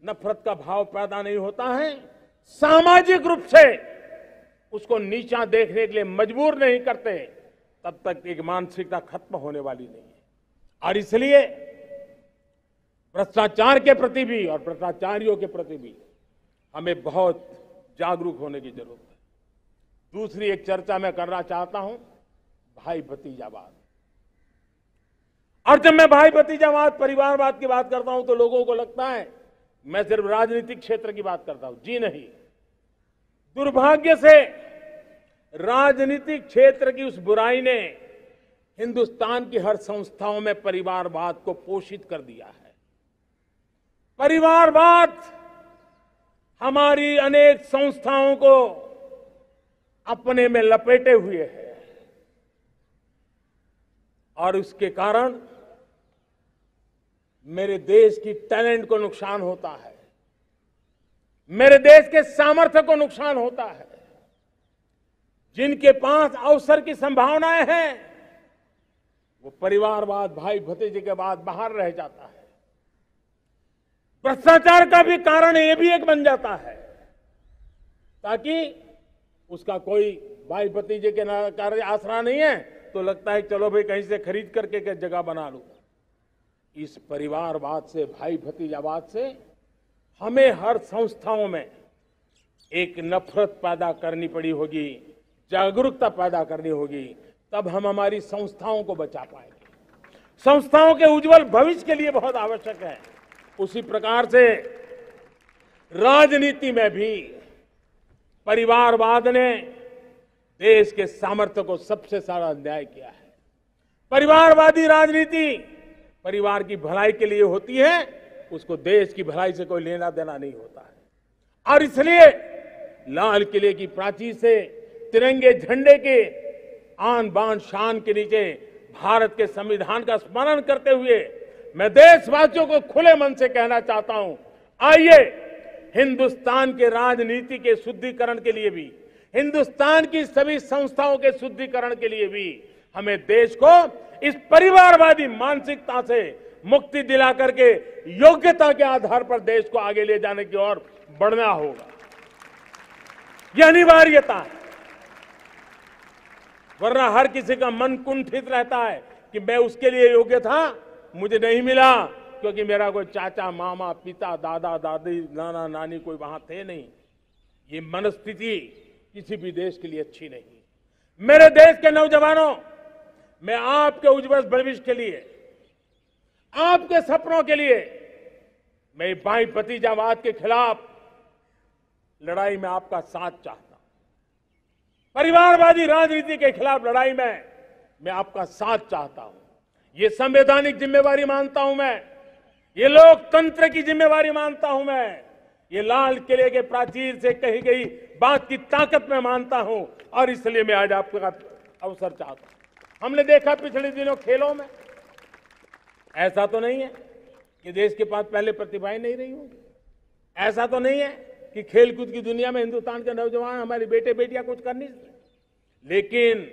नफरत का भाव पैदा नहीं होता है, सामाजिक रूप से उसको नीचा देखने के लिए मजबूर नहीं करते, तब तक एक मानसिकता खत्म होने वाली नहीं है। और इसलिए भ्रष्टाचार के प्रति भी और भ्रष्टाचारियों के प्रति भी हमें बहुत जागरूक होने की जरूरत है। दूसरी एक चर्चा मैं करना चाहता हूं, भाई भतीजावाद। और जब मैं भाई भतीजावाद, परिवारवाद की बात करता हूं तो लोगों को लगता है मैं सिर्फ राजनीतिक क्षेत्र की बात करता हूं। जी नहीं, दुर्भाग्य से राजनीतिक क्षेत्र की उस बुराई ने हिंदुस्तान की हर संस्थाओं में परिवारवाद को पोषित कर दिया है। परिवारवाद हमारी अनेक संस्थाओं को अपने में लपेटे हुए है और उसके कारण मेरे देश की टैलेंट को नुकसान होता है, मेरे देश के सामर्थ्य को नुकसान होता है। जिनके पास अवसर की संभावनाएं हैं, वो परिवारवाद, भाई भतीजे के बाद बाहर रह जाता है। भ्रष्टाचार का भी कारण ये भी एक बन जाता है, ताकि उसका कोई भाई भतीजे के कार्य आसरा नहीं है तो लगता है चलो भाई कहीं से खरीद करके के जगह बना लूं। इस परिवारवाद से, भाई भतीजावाद से हमें हर संस्थाओं में एक नफरत पैदा करनी पड़ी होगी, जागरूकता पैदा करनी होगी, तब हम हमारी संस्थाओं को बचा पाएंगे। संस्थाओं के उज्जवल भविष्य के लिए बहुत आवश्यक है। उसी प्रकार से राजनीति में भी परिवारवाद ने देश के सामर्थ्य को सबसे सारा अन्याय किया है। परिवारवादी राजनीति परिवार की भलाई के लिए होती है, उसको देश की भलाई से कोई लेना देना नहीं होता है। और इसलिए लाल किले की प्राचीर से तिरंगे झंडे के आन बान शान के नीचे भारत के संविधान का स्मरण करते हुए मैं देशवासियों को खुले मन से कहना चाहता हूं, आइए हिंदुस्तान के राजनीति के शुद्धिकरण के लिए भी, हिंदुस्तान की सभी संस्थाओं के शुद्धिकरण के लिए भी हमें देश को इस परिवारवादी मानसिकता से मुक्ति दिला करके योग्यता के आधार पर देश को आगे ले जाने की ओर बढ़ना होगा। यह अनिवार्यता है, वरना हर किसी का मन कुंठित रहता है कि मैं उसके लिए योग्य था, मुझे नहीं मिला क्योंकि मेरा कोई चाचा, मामा, पिता, दादा, दादी, नाना, नानी कोई वहां थे नहीं। ये मनस्थिति किसी भी देश के लिए अच्छी नहीं। मेरे देश के नौजवानों, मैं आपके उज्जवल भविष्य के लिए, आपके सपनों के लिए, मैं भाई भतीजावाद के खिलाफ लड़ाई में आपका साथ चाहता हूं। परिवारवादी राजनीति के खिलाफ लड़ाई में मैं आपका साथ चाहता हूं। ये संवैधानिक जिम्मेवारी मानता हूं मैं, ये लोकतंत्र की जिम्मेवारी मानता हूं मैं, ये लाल किले के प्राचीर से कही गई बात की ताकत में मानता हूं और इसलिए मैं आज आपका अवसर चाहता हूं। हमने देखा पिछले दिनों खेलों में, ऐसा तो नहीं है कि देश के पास पहले प्रतिभाएं नहीं रही होंगी, ऐसा तो नहीं है कि खेलकूद की दुनिया में हिंदुस्तान के नौजवान, हमारे बेटे बेटियां कुछ कर नहीं सकते, लेकिन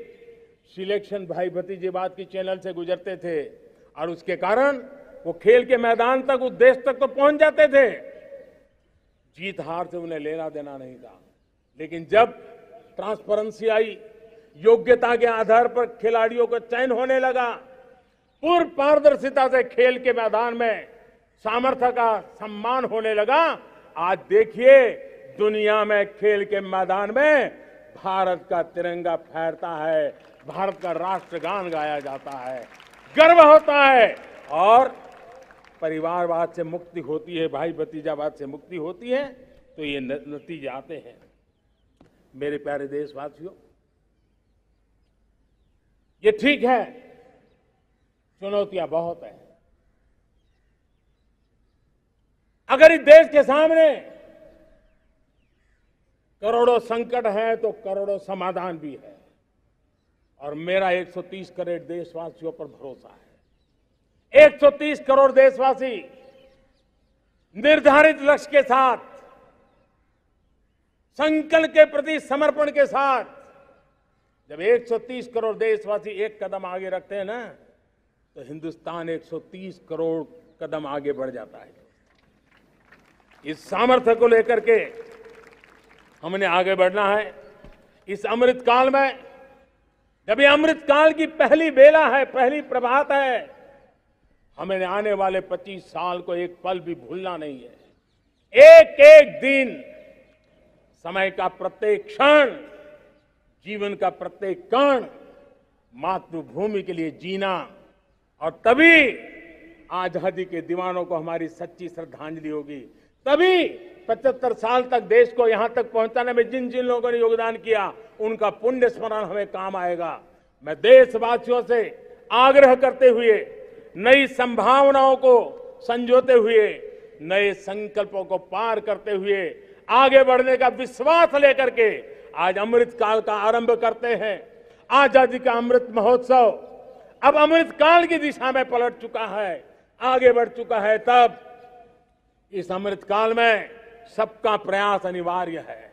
सिलेक्शन भाई भतीजेवाद की चैनल से गुजरते थे और उसके कारण वो खेल के मैदान तक, उस देश तक तो पहुंच जाते थे। जीत हार से उन्हें लेना देना नहीं था, लेकिन जब ट्रांसपेरेंसी आई, योग्यता के आधार पर खिलाड़ियों का चयन होने लगा, पूर्ण पारदर्शिता से खेल के मैदान में सामर्थ्य का सम्मान होने लगा, आज देखिए दुनिया में खेल के मैदान में भारत का तिरंगा फहरता है, भारत का राष्ट्रगान गाया जाता है, गर्व होता है और परिवारवाद से मुक्ति होती है, भाई भतीजावाद से मुक्ति होती है, तो ये नतीजे आते हैं। मेरे प्यारे देशवासियों, ये ठीक है, चुनौतियां बहुत हैं। अगर इस देश के सामने करोड़ों संकट है तो करोड़ों समाधान भी है, और मेरा 130 करोड़ देशवासियों पर भरोसा है। 130 करोड़ देशवासी निर्धारित लक्ष्य के साथ, संकल्प के प्रति समर्पण के साथ, जब 130 करोड़ देशवासी एक कदम आगे रखते हैं ना, तो हिंदुस्तान 130 करोड़ कदम आगे बढ़ जाता है। इस सामर्थ्य को लेकर के हमने आगे बढ़ना है। इस अमृत काल में, जब ये अमृत काल की पहली बेला है, पहली प्रभात है, हमें आने वाले 25 साल को एक पल भी भूलना नहीं है। एक एक दिन, समय का प्रत्येक क्षण, जीवन का प्रत्येक कण मातृभूमि के लिए जीना, और तभी आजादी के दीवानों को हमारी सच्ची श्रद्धांजलि होगी। तभी 75 साल तक देश को यहां तक पहुंचाने में जिन जिन लोगों ने योगदान किया, उनका पुण्य स्मरण हमें काम आएगा। मैं देशवासियों से आग्रह करते हुए, नई संभावनाओं को संजोते हुए, नए संकल्पों को पार करते हुए, आगे बढ़ने का विश्वास लेकर के आज अमृत काल का आरंभ करते हैं। आजादी का अमृत महोत्सव अब अमृत काल की दिशा में पलट चुका है, आगे बढ़ चुका है। तब इस अमृत काल में सबका प्रयास अनिवार्य है,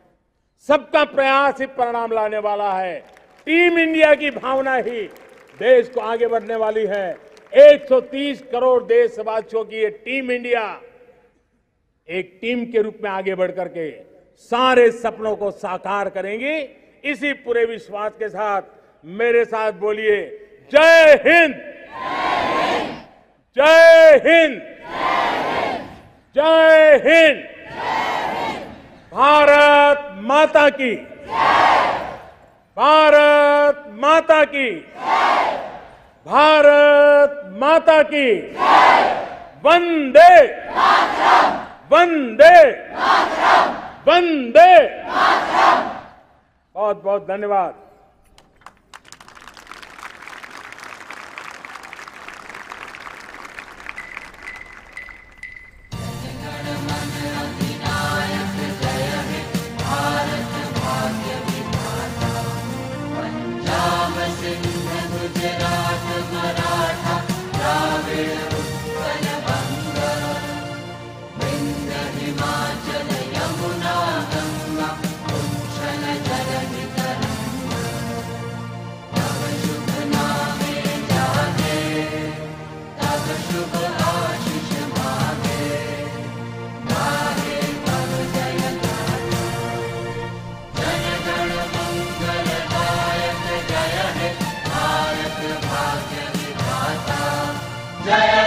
सबका प्रयास ही परिणाम लाने वाला है। टीम इंडिया की भावना ही देश को आगे बढ़ने वाली है। 130 करोड़ देशवासियों की ये टीम इंडिया एक टीम के रूप में आगे बढ़ करके सारे सपनों को साकार करेंगी। इसी पूरे विश्वास के साथ मेरे साथ बोलिए, जय हिंद, जय हिंद, जय हिंद, भारत माता की, भारत माता की, भारत माता की, वंदे वंदे वंदे। बहुत बहुत धन्यवाद। जय